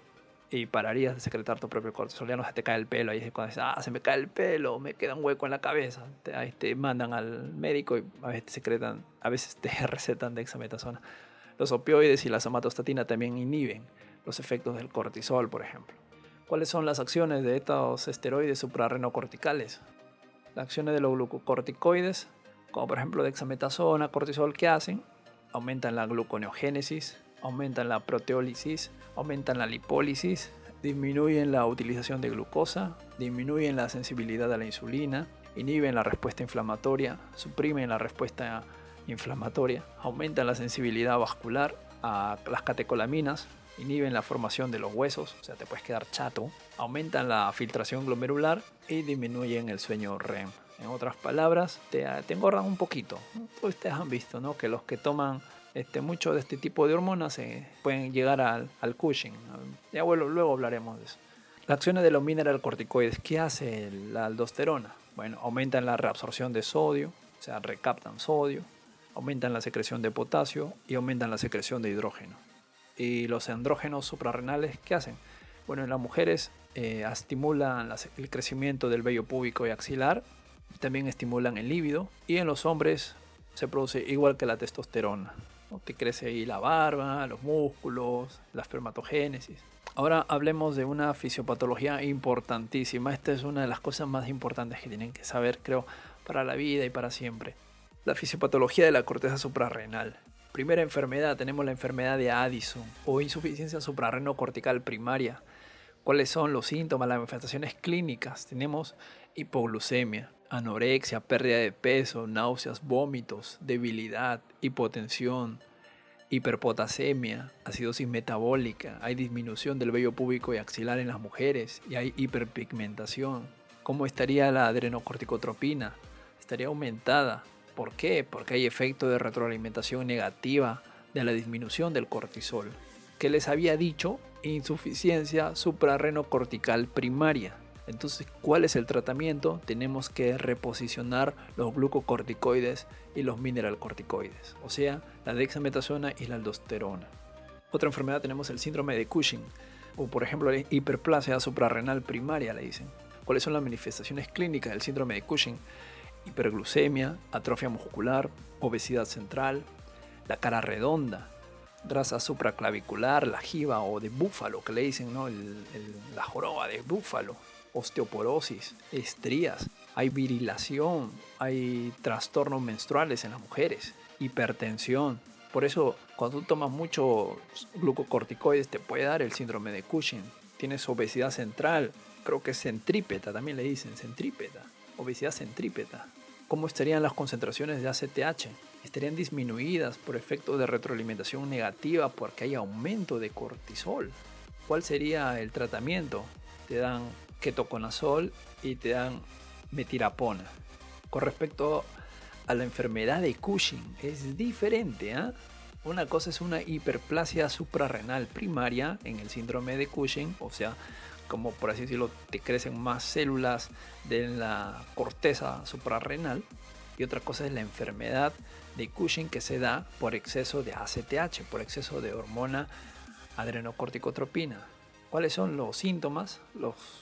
y pararías de secretar tu propio cortisol, ya no se te cae el pelo, ahí es cuando dices, se me cae el pelo, me queda un hueco en la cabeza, ahí te mandan al médico y a veces te recetan dexametasona. Los opioides y la somatostatina también inhiben los efectos del cortisol, por ejemplo. ¿Cuáles son las acciones de estos esteroides suprarrenocorticales? Las acciones de los glucocorticoides, como por ejemplo dexametasona, cortisol, ¿qué hacen? Aumentan la gluconeogénesis, aumentan la proteólisis, aumentan la lipólisis, disminuyen la utilización de glucosa, disminuyen la sensibilidad a la insulina, inhiben la respuesta inflamatoria, suprimen la respuesta inflamatoria, aumentan la sensibilidad vascular a las catecolaminas, inhiben la formación de los huesos, o sea, te puedes quedar chato, aumentan la filtración glomerular y disminuyen el sueño REM. En otras palabras, te engordan un poquito. Ustedes han visto, ¿no?, que los que toman mucho de este tipo de hormonas pueden llegar al Cushing. Ya bueno, luego hablaremos de eso. Las acciones de los mineralocorticoides, ¿qué hace la aldosterona? Bueno, aumentan la reabsorción de sodio, o sea, recaptan sodio, aumentan la secreción de potasio y aumentan la secreción de hidrógeno. Y los andrógenos suprarrenales, ¿qué hacen? Bueno, en las mujeres estimulan el crecimiento del vello púbico y axilar, también estimulan el líbido, y en los hombres se produce igual que la testosterona, ¿no? Te crece ahí la barba, los músculos, la espermatogénesis. Ahora hablemos de una fisiopatología importantísima. Esta es una de las cosas más importantes que tienen que saber, creo, para la vida y para siempre. La fisiopatología de la corteza suprarrenal. Primera enfermedad, tenemos la enfermedad de Addison o insuficiencia suprarrenocortical primaria. ¿Cuáles son los síntomas, las manifestaciones clínicas? Tenemos hipoglucemia, anorexia, pérdida de peso, náuseas, vómitos, debilidad, hipotensión, hiperpotasemia, acidosis metabólica, hay disminución del vello púbico y axilar en las mujeres y hay hiperpigmentación. ¿Cómo estaría la adrenocorticotropina? Estaría aumentada. ¿Por qué? Porque hay efecto de retroalimentación negativa de la disminución del cortisol. ¿Qué les había dicho? Insuficiencia suprarrenocortical primaria. Entonces, ¿cuál es el tratamiento? Tenemos que reposicionar los glucocorticoides y los mineralcorticoides, o sea, la dexametasona y la aldosterona. Otra enfermedad tenemos el síndrome de Cushing, o por ejemplo la hiperplasia suprarrenal primaria, le dicen. ¿Cuáles son las manifestaciones clínicas del síndrome de Cushing? Hiperglucemia, atrofia muscular, obesidad central, la cara redonda, grasa supraclavicular, la jiba o de búfalo, que le dicen, ¿no? La joroba de búfalo, osteoporosis, estrías, hay virilación, hay trastornos menstruales en las mujeres, hipertensión. Por eso, cuando tú tomas muchos glucocorticoides, te puede dar el síndrome de Cushing. Tienes obesidad central, creo que es centrípeta, también le dicen centrípeta, obesidad centrípeta. ¿Cómo estarían las concentraciones de ACTH? Estarían disminuidas por efecto de retroalimentación negativa porque hay aumento de cortisol. ¿Cuál sería el tratamiento? Te dan ketoconazol y te dan metirapona. Con respecto a la enfermedad de Cushing, es diferente, ¿eh? Una cosa es una hiperplasia suprarrenal primaria en el síndrome de Cushing, o sea, como por así decirlo, te crecen más células de la corteza suprarrenal. Y otra cosa es la enfermedad de Cushing que se da por exceso de ACTH, por exceso de hormona adrenocorticotropina. ¿Cuáles son los síntomas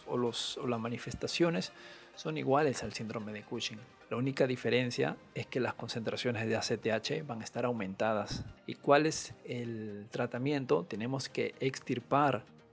o las manifestaciones? Son iguales al síndrome de Cushing. La única diferencia es que las concentraciones de ACTH van a estar aumentadas. ¿Y cuál es el tratamiento? Tenemos que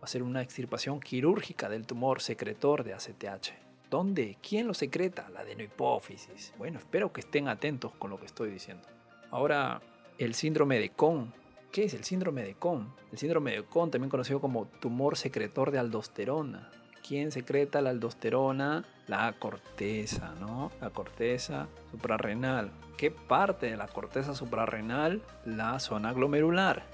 hacer una extirpación quirúrgica del tumor secretor de ACTH. ¿Dónde? ¿Quién lo secreta? La adenohipófisis. Bueno, espero que estén atentos con lo que estoy diciendo. Ahora, el síndrome de Cohn. ¿Qué es el síndrome de Cohn? El síndrome de Cohn, también conocido como tumor secretor de aldosterona. ¿Quién secreta la aldosterona? La corteza, ¿no? La corteza suprarrenal. ¿Qué parte de la corteza suprarrenal? La zona glomerular.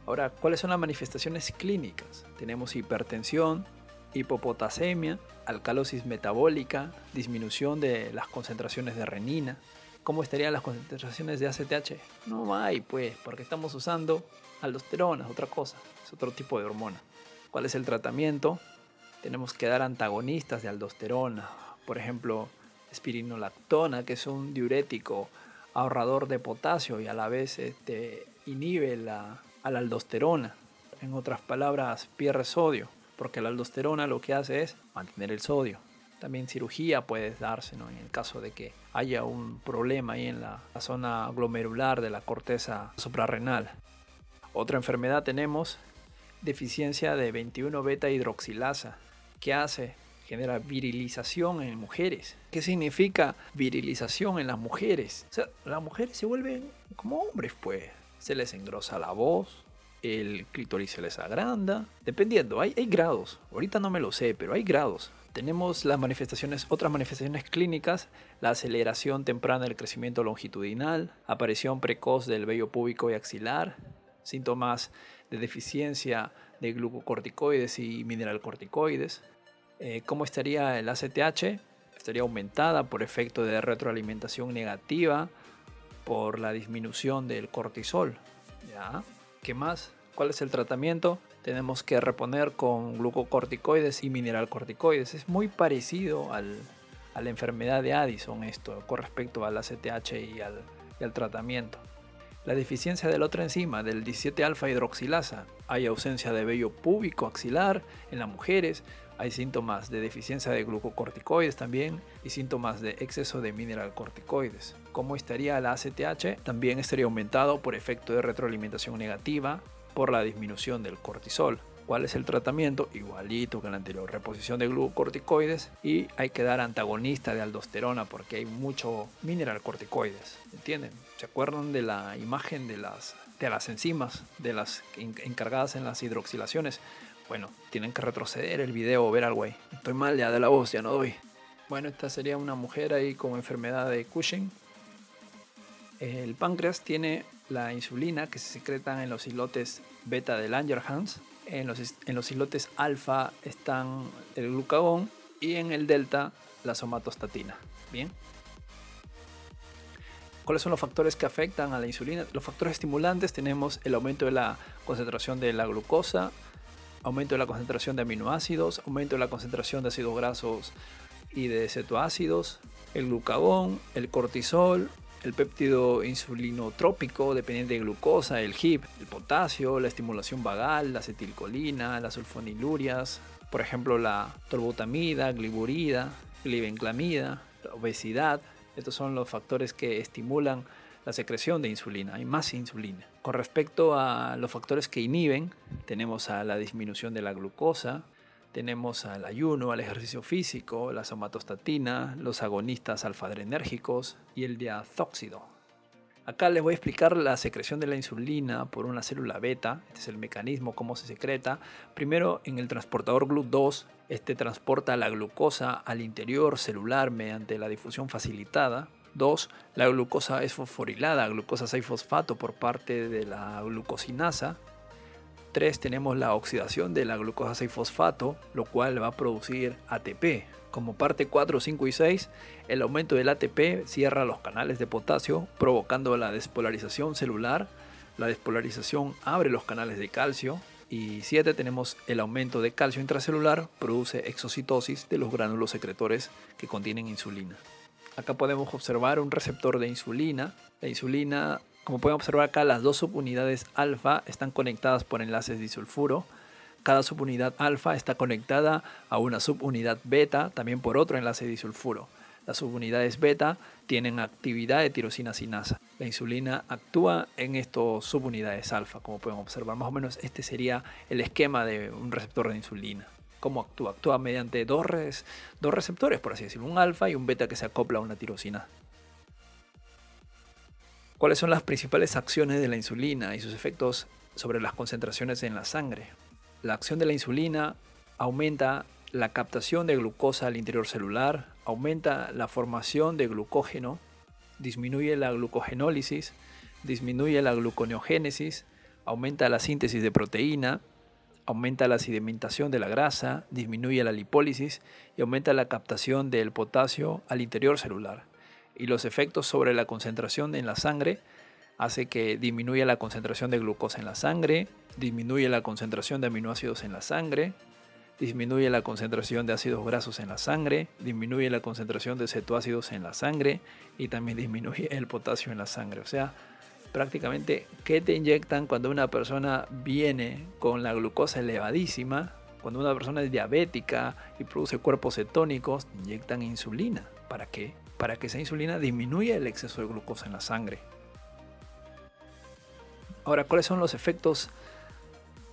Ahora, ¿cuáles son las manifestaciones clínicas? Tenemos hipertensión, hipopotasemia, alcalosis metabólica, disminución de las concentraciones de renina. ¿Cómo estarían las concentraciones de ACTH? No hay, pues, porque estamos usando aldosterona, es otra cosa, es otro tipo de hormona. ¿Cuál es el tratamiento? Tenemos que dar antagonistas de aldosterona, por ejemplo, espironolactona, que es un diurético ahorrador de potasio y a la vez inhibe a la aldosterona. En otras palabras, pierde sodio, porque la aldosterona lo que hace es mantener el sodio. También cirugía puede darse, ¿no? En el caso de que haya un problema ahí en la zona glomerular de la corteza suprarrenal. Otra enfermedad tenemos deficiencia de 21 beta hidroxilasa. ¿Qué hace? Genera virilización en mujeres. ¿Qué significa virilización en las mujeres? O sea, las mujeres se vuelven como hombres, pues. Se les engrosa la voz, el clítoris se les agranda, dependiendo, hay grados. Ahorita no me lo sé, pero hay grados. Tenemos las manifestaciones, otras manifestaciones clínicas, la aceleración temprana del crecimiento longitudinal, aparición precoz del vello púbico y axilar, síntomas de deficiencia de glucocorticoides y mineralcorticoides. ¿Cómo estaría el ACTH? Estaría aumentada por efecto de retroalimentación negativa, por la disminución del cortisol. ¿Ya? ¿Qué más? ¿Cuál es el tratamiento? Tenemos que reponer con glucocorticoides y mineralcorticoides. Es muy parecido a la enfermedad de Addison esto con respecto al ACTH y al tratamiento. La deficiencia de la otra enzima, del 17-alfa hidroxilasa. Hay ausencia de vello púbico axilar en las mujeres. Hay síntomas de deficiencia de glucocorticoides también y síntomas de exceso de mineralcorticoides. ¿Cómo estaría la ACTH? También estaría aumentado por efecto de retroalimentación negativa por la disminución del cortisol. ¿Cuál es el tratamiento? Igualito que el anterior, reposición de glucocorticoides y hay que dar antagonista de aldosterona porque hay mucho mineralcorticoides. ¿Entienden? ¿Se acuerdan de la imagen de las enzimas, de las encargadas en las hidroxilaciones? Bueno, tienen que retroceder el video o ver algo ahí. Estoy mal ya de la voz, ya no doy. Bueno, esta sería una mujer ahí con enfermedad de Cushing. El páncreas tiene la insulina que se secreta en los islotes beta de Langerhans. En los islotes alfa están el glucagón y en el delta la somatostatina. Bien. ¿Cuáles son los factores que afectan a la insulina? Los factores estimulantes tenemos el aumento de la concentración de la glucosa, aumento de la concentración de aminoácidos, aumento de la concentración de ácidos grasos y de cetoácidos, el glucagón, el cortisol, el péptido insulinotrópico dependiente de glucosa, el HIP, el potasio, la estimulación vagal, la acetilcolina, las sulfonilurias, por ejemplo la tolbutamida, gliburida, glibenclamida, la obesidad. Estos son los factores que estimulan la secreción de insulina, hay más insulina. Con respecto a los factores que inhiben, tenemos a la disminución de la glucosa, tenemos al ayuno, al ejercicio físico, la somatostatina, los agonistas alfa-adrenérgicos y el diazoxido. Acá les voy a explicar la secreción de la insulina por una célula beta. Este es el mecanismo, cómo se secreta. Primero, en el transportador GLUT2, este transporta la glucosa al interior celular mediante la difusión facilitada. 2. La glucosa es fosforilada, glucosa 6-fosfato por parte de la glucosinasa. 3. Tenemos la oxidación de la glucosa 6-fosfato, lo cual va a producir ATP. Como parte 4, 5 y 6, el aumento del ATP cierra los canales de potasio, provocando la despolarización celular. La despolarización abre los canales de calcio. Y 7, tenemos el aumento de calcio intracelular, produce exocitosis de los gránulos secretores que contienen insulina. Acá podemos observar un receptor de insulina. La insulina, como pueden observar acá, las dos subunidades alfa están conectadas por enlaces disulfuro. Cada subunidad alfa está conectada a una subunidad beta, también por otro enlace disulfuro. Las subunidades beta tienen actividad de tirosina sinasa. La insulina actúa en estas subunidades alfa, como pueden observar. Más o menos este sería el esquema de un receptor de insulina. ¿Cómo actúa? Actúa mediante dos receptores, por así decirlo, un alfa y un beta que se acopla a una tirosina. ¿Cuáles son las principales acciones de la insulina y sus efectos sobre las concentraciones en la sangre? La acción de la insulina aumenta la captación de glucosa al interior celular, aumenta la formación de glucógeno, disminuye la glucogenólisis, disminuye la gluconeogénesis, aumenta la síntesis de proteína, aumenta la sedimentación de la grasa, disminuye la lipólisis y aumenta la captación del potasio al interior celular. Y los efectos sobre la concentración en la sangre hace que disminuya la concentración de glucosa en la sangre, disminuye la concentración de aminoácidos en la sangre, disminuye la concentración de ácidos grasos en la sangre, disminuye la concentración de cetoácidos en la sangre y también disminuye el potasio en la sangre. O sea, prácticamente, ¿qué te inyectan cuando una persona viene con la glucosa elevadísima? Cuando una persona es diabética y produce cuerpos cetónicos, inyectan insulina. ¿Para qué? Para que esa insulina disminuya el exceso de glucosa en la sangre. Ahora, ¿cuáles son los efectos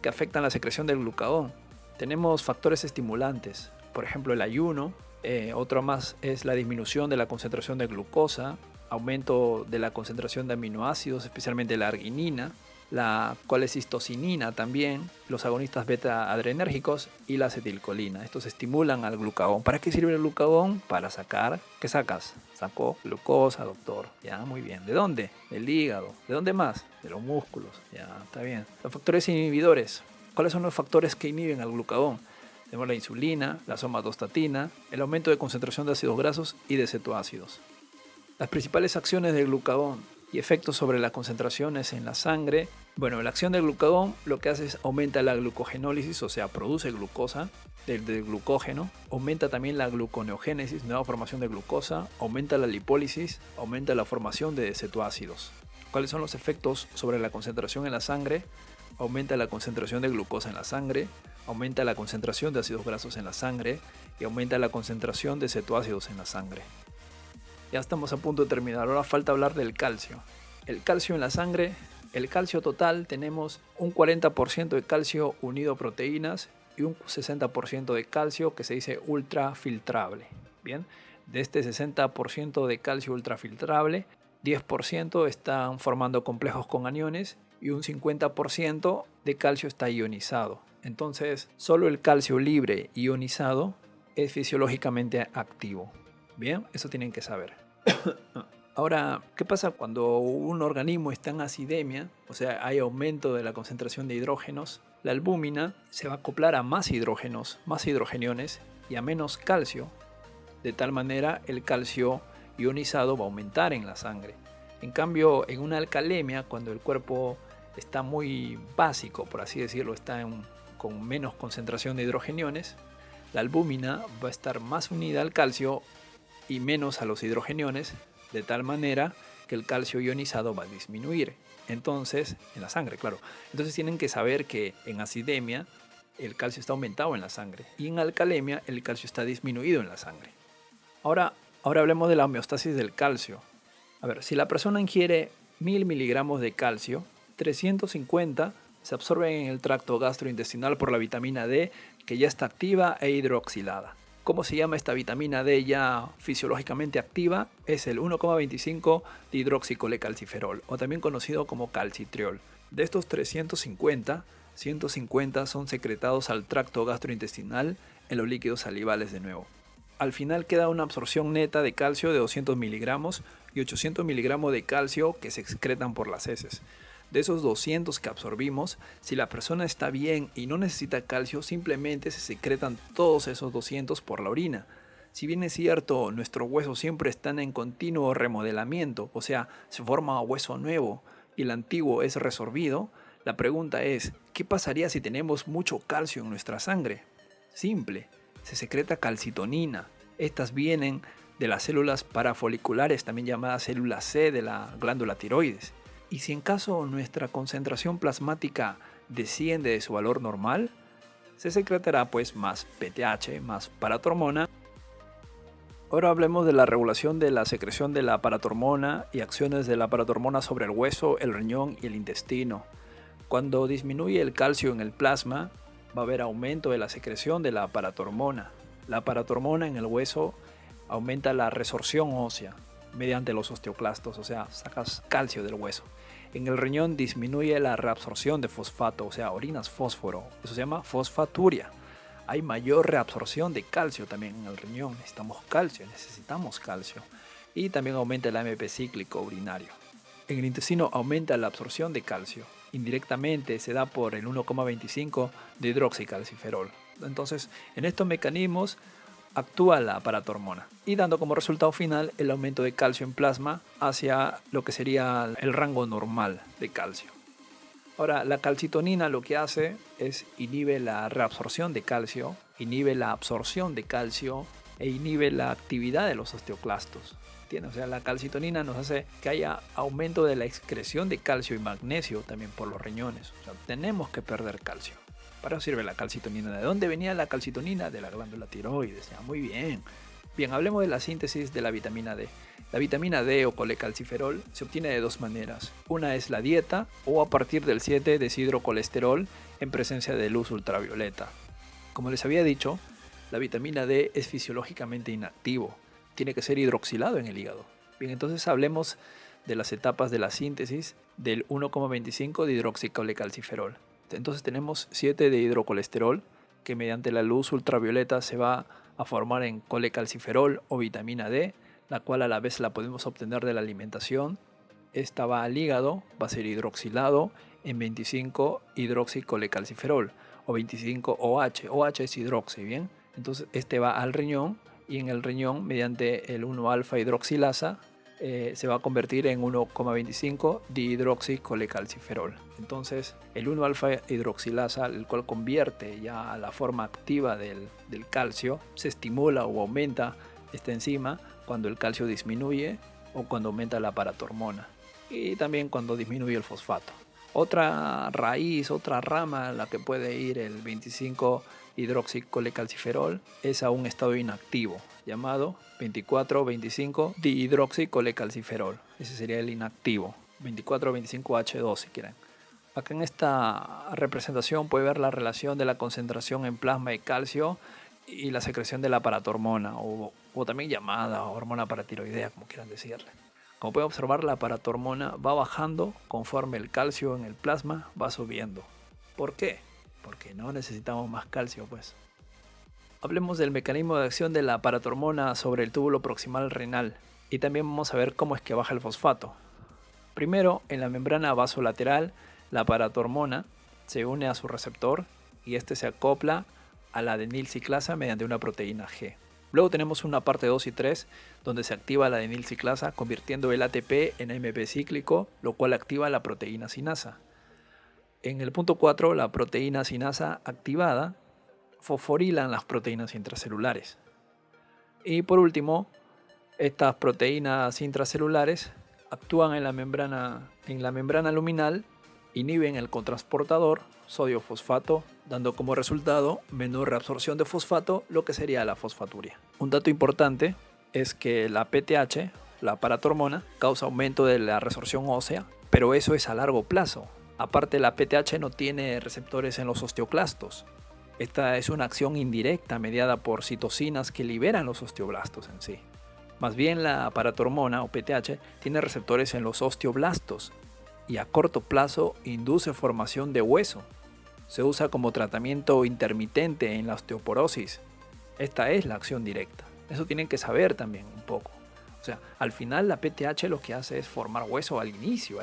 que afectan la secreción del glucagón? Tenemos factores estimulantes, por ejemplo el ayuno, otro más es la disminución de la concentración de glucosa, aumento de la concentración de aminoácidos, especialmente la arginina, la colecistocinina también, los agonistas beta-adrenérgicos y la acetilcolina. Estos estimulan al glucagón. ¿Para qué sirve el glucagón? Para sacar, ¿qué sacas? Saco glucosa, doctor. Ya, muy bien. ¿De dónde? Del hígado. ¿De dónde más? De los músculos. Ya, está bien. Los factores inhibidores. ¿Cuáles son los factores que inhiben al glucagón? Tenemos la insulina, la somatostatina, el aumento de concentración de ácidos grasos y de cetoácidos. Las principales acciones del glucagón y efectos sobre las concentraciones en la sangre. Bueno, la acción del glucagón lo que hace es aumenta la glucogenólisis, o sea, produce glucosa del glucógeno, aumenta también la gluconeogénesis, nueva formación de glucosa, aumenta la lipólisis, aumenta la formación de cetoácidos. ¿Cuáles son los efectos sobre la concentración en la sangre? Aumenta la concentración de glucosa en la sangre, aumenta la concentración de ácidos grasos en la sangre y aumenta la concentración de cetoácidos en la sangre. Ya estamos a punto de terminar, ahora falta hablar del calcio. El calcio en la sangre, el calcio total, tenemos un 40% de calcio unido a proteínas y un 60% de calcio que se dice ultrafiltrable. Bien, de este 60% de calcio ultrafiltrable, 10% están formando complejos con aniones y un 50% de calcio está ionizado. Entonces, solo el calcio libre ionizado es fisiológicamente activo. Bien, eso tienen que saber. Ahora, ¿qué pasa cuando un organismo está en acidemia? O sea, hay aumento de la concentración de hidrógenos. La albúmina se va a acoplar a más hidrógenos, más hidrogeniones y a menos calcio. De tal manera, el calcio ionizado va a aumentar en la sangre. En cambio, en una alcalemia, cuando el cuerpo está muy básico, por así decirlo, está con menos concentración de hidrogeniones, la albúmina va a estar más unida al calcio y menos a los hidrogeniones, de tal manera que el calcio ionizado va a disminuir. Entonces, en la sangre, claro. Entonces tienen que saber que en acidemia el calcio está aumentado en la sangre y en alcalemia el calcio está disminuido en la sangre. Ahora hablemos de la homeostasis del calcio. A ver, si la persona ingiere 1000 miligramos de calcio, 350 se absorben en el tracto gastrointestinal por la vitamina D, que ya está activa e hidroxilada. ¿Cómo se llama esta vitamina D ya fisiológicamente activa? Es el 1,25 dihidroxicolecalciferol, o también conocido como calcitriol. De estos 350, 150 son secretados al tracto gastrointestinal en los líquidos salivales de nuevo. Al final queda una absorción neta de calcio de 200 miligramos y 800 miligramos de calcio que se excretan por las heces. De esos 200 que absorbimos, si la persona está bien y no necesita calcio, simplemente se secretan todos esos 200 por la orina. Si bien es cierto, nuestros huesos siempre están en continuo remodelamiento, o sea, se forma hueso nuevo y el antiguo es resorbido, la pregunta es, ¿qué pasaría si tenemos mucho calcio en nuestra sangre? Simple, se secreta calcitonina. Estas vienen de las células parafoliculares, también llamadas células C de la glándula tiroides. Y si en caso nuestra concentración plasmática desciende de su valor normal, se secretará pues más PTH, más paratormona. Ahora hablemos de la regulación de la secreción de la paratormona y acciones de la paratormona sobre el hueso, el riñón y el intestino. Cuando disminuye el calcio en el plasma, va a haber aumento de la secreción de la paratormona. La paratormona en el hueso aumenta la resorción ósea mediante los osteoclastos, o sea, sacas calcio del hueso. En el riñón disminuye la reabsorción de fosfato, o sea, orinas fósforo. Eso se llama fosfaturia. Hay mayor reabsorción de calcio también en el riñón. Necesitamos calcio. Y también aumenta el AMP cíclico urinario. En el intestino aumenta la absorción de calcio. Indirectamente se da por el 1,25 de hidroxicalciferol. Entonces, en estos mecanismos actúa la paratormona y dando como resultado final el aumento de calcio en plasma hacia lo que sería el rango normal de calcio. Ahora, la calcitonina lo que hace es inhibe la reabsorción de calcio, inhibe la absorción de calcio e inhibe la actividad de los osteoclastos. ¿entiendes? O sea, la calcitonina nos hace que haya aumento de la excreción de calcio y magnesio también por los riñones. O sea, tenemos que perder calcio. Para eso sirve la calcitonina. ¿De dónde venía la calcitonina? De la glándula tiroides. Ya, muy bien. Bien, hablemos de la síntesis de la vitamina D. La vitamina D o colecalciferol se obtiene de dos maneras. Una es la dieta o a partir del 7-deshidrocolesterol en presencia de luz ultravioleta. Como les había dicho, la vitamina D es fisiológicamente inactivo. Tiene que ser hidroxilado en el hígado. Bien, entonces hablemos de las etapas de la síntesis del 1,25 de hidroxicolecalciferol. Entonces tenemos 7 de hidrocolesterol que mediante la luz ultravioleta se va a formar en colecalciferol o vitamina D, la cual a la vez la podemos obtener de la alimentación. Esta va al hígado, va a ser hidroxilado en 25 hidroxicolecalciferol o 25 OH. OH es hidroxi, ¿bien? Entonces este va al riñón y en el riñón mediante el 1-alfa hidroxilasa se va a convertir en 1,25 dihidroxicolecalciferol. Entonces el 1-alfa hidroxilasa, el cual convierte ya a la forma activa del calcio, se estimula o aumenta esta enzima cuando el calcio disminuye o cuando aumenta la paratormona y también cuando disminuye el fosfato. Otra raíz, otra rama a la que puede ir el 25 hidroxicolecalciferol es a un estado inactivo llamado 24-25 dihidroxicolecalciferol. Ese sería el inactivo, 24-25H2 si quieren. Acá en esta representación puede ver la relación de la concentración en plasma de calcio y la secreción de la paratormona o también llamada hormona paratiroidea, como quieran decirle. Como pueden observar, la paratormona va bajando conforme el calcio en el plasma va subiendo. ¿Por qué? Porque no necesitamos más calcio, pues. Hablemos del mecanismo de acción de la paratormona sobre el túbulo proximal renal y también vamos a ver cómo es que baja el fosfato. Primero, en la membrana vasolateral, la paratormona se une a su receptor y este se acopla a la adenilciclasa mediante una proteína G. Luego tenemos una parte 2 y 3 donde se activa la adenilciclasa convirtiendo el ATP en AMP cíclico, lo cual activa la proteína sinasa. En el punto 4, la proteína sinasa activada fosforilan las proteínas intracelulares. Y por último, estas proteínas intracelulares actúan en la membrana luminal, inhiben el cotransportador sodio-fosfato, dando como resultado menor reabsorción de fosfato, lo que sería la fosfaturia. Un dato importante es que la PTH, la paratormona, causa aumento de la resorción ósea, pero eso es a largo plazo. Aparte, la PTH no tiene receptores en los osteoclastos. Esta es una acción indirecta mediada por citocinas que liberan los osteoblastos en sí. Más bien la paratormona o PTH tiene receptores en los osteoblastos y a corto plazo induce formación de hueso. Se usa como tratamiento intermitente en la osteoporosis. Esta es la acción directa. Eso tienen que saber también un poco. O sea, al final la PTH lo que hace es formar hueso al inicio.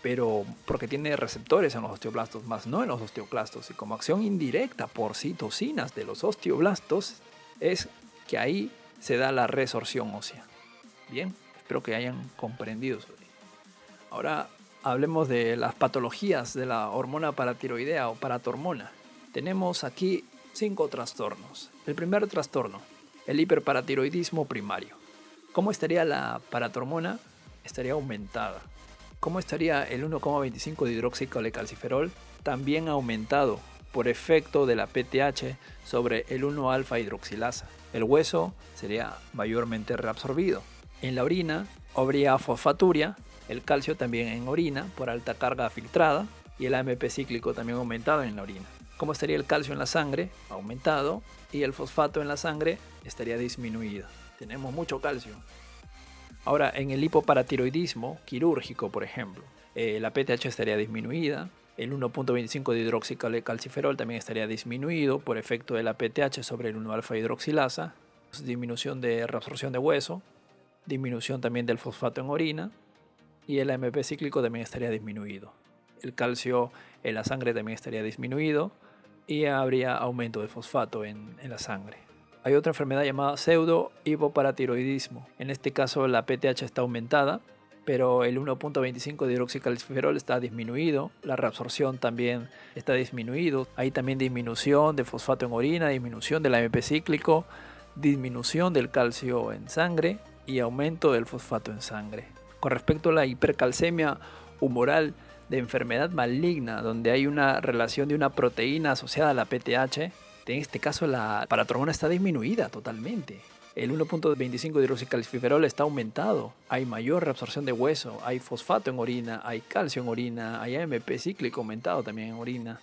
Pero porque tiene receptores en los osteoblastos, más no en los osteoclastos. Y como acción indirecta por citocinas de los osteoblastos, es que ahí se da la resorción ósea. Bien, espero que hayan comprendido eso. Ahora hablemos de las patologías de la hormona paratiroidea o paratormona. Tenemos aquí 5 trastornos. El primer trastorno, el hiperparatiroidismo primario. ¿Cómo estaría la paratormona? Estaría aumentada. ¿Cómo estaría el 1,25 de hidroxicolecalciferol? También aumentado por efecto de la PTH sobre el 1-alfa hidroxilasa. El hueso sería mayormente reabsorbido. En la orina habría fosfaturia, el calcio también en orina por alta carga filtrada y el AMP cíclico también aumentado en la orina. ¿Cómo estaría el calcio en la sangre? Aumentado, y el fosfato en la sangre estaría disminuido. Tenemos mucho calcio. Ahora, en el hipoparatiroidismo quirúrgico, por ejemplo, la PTH estaría disminuida, el 1,25 de hidroxicolecalciferol también estaría disminuido por efecto de la PTH sobre el 1-alfa hidroxilasa, disminución de reabsorción de hueso, disminución también del fosfato en orina y el AMP cíclico también estaría disminuido. El calcio en la sangre también estaría disminuido y habría aumento de fosfato en la sangre. Hay otra enfermedad llamada pseudo-hipoparatiroidismo. En este caso la PTH está aumentada, pero el 1,25 de hidroxicalciferol está disminuido, la reabsorción también está disminuido. Hay también disminución de fosfato en orina, disminución del AMP cíclico, disminución del calcio en sangre y aumento del fosfato en sangre. Con respecto a la hipercalcemia humoral de enfermedad maligna, donde hay una relación de una proteína asociada a la PTH, en este caso la paratormona está disminuida totalmente. El 1.25 hidroxicalciferol está aumentado, hay mayor reabsorción de hueso, hay fosfato en orina, hay calcio en orina, hay AMP cíclico aumentado también en orina.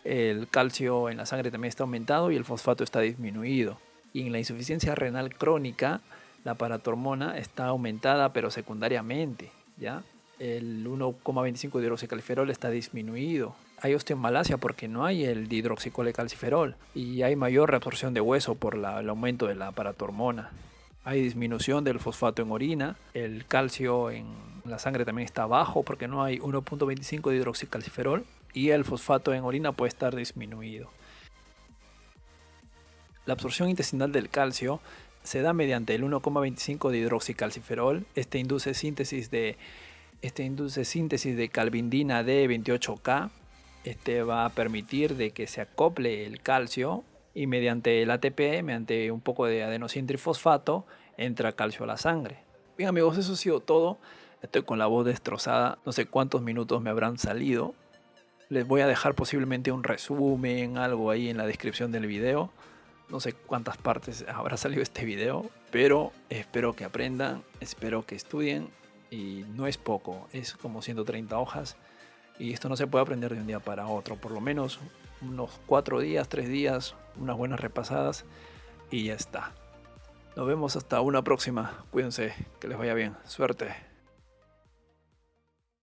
El calcio en la sangre también está aumentado y el fosfato está disminuido. Y en la insuficiencia renal crónica, la paratormona está aumentada pero secundariamente, ¿ya? El 1.25 hidroxicalciferol está disminuido. Hay osteomalacia porque no hay el dihidroxicolecalciferol y hay mayor reabsorción de hueso por el aumento de la paratormona. Hay disminución del fosfato en orina, el calcio en la sangre también está bajo porque no hay 1.25 hidroxicalciferol y el fosfato en orina puede estar disminuido. La absorción intestinal del calcio se da mediante el 1.25 de hidroxicalciferol. Este induce síntesis de calvindina D28K. Este va a permitir de que se acople el calcio y mediante el ATP, mediante un poco de adenosín trifosfato, entra calcio a la sangre. Bien amigos, eso ha sido todo. Estoy con la voz destrozada, no sé cuántos minutos me habrán salido. Les voy a dejar posiblemente un resumen, algo ahí en la descripción del video. No sé cuántas partes habrá salido este video, pero espero que aprendan, espero que estudien y no es poco, es como 130 hojas y esto no se puede aprender de un día para otro, por lo menos unos 4 días, 3 días, unas buenas repasadas y ya está. Nos vemos hasta una próxima, cuídense, que les vaya bien, suerte.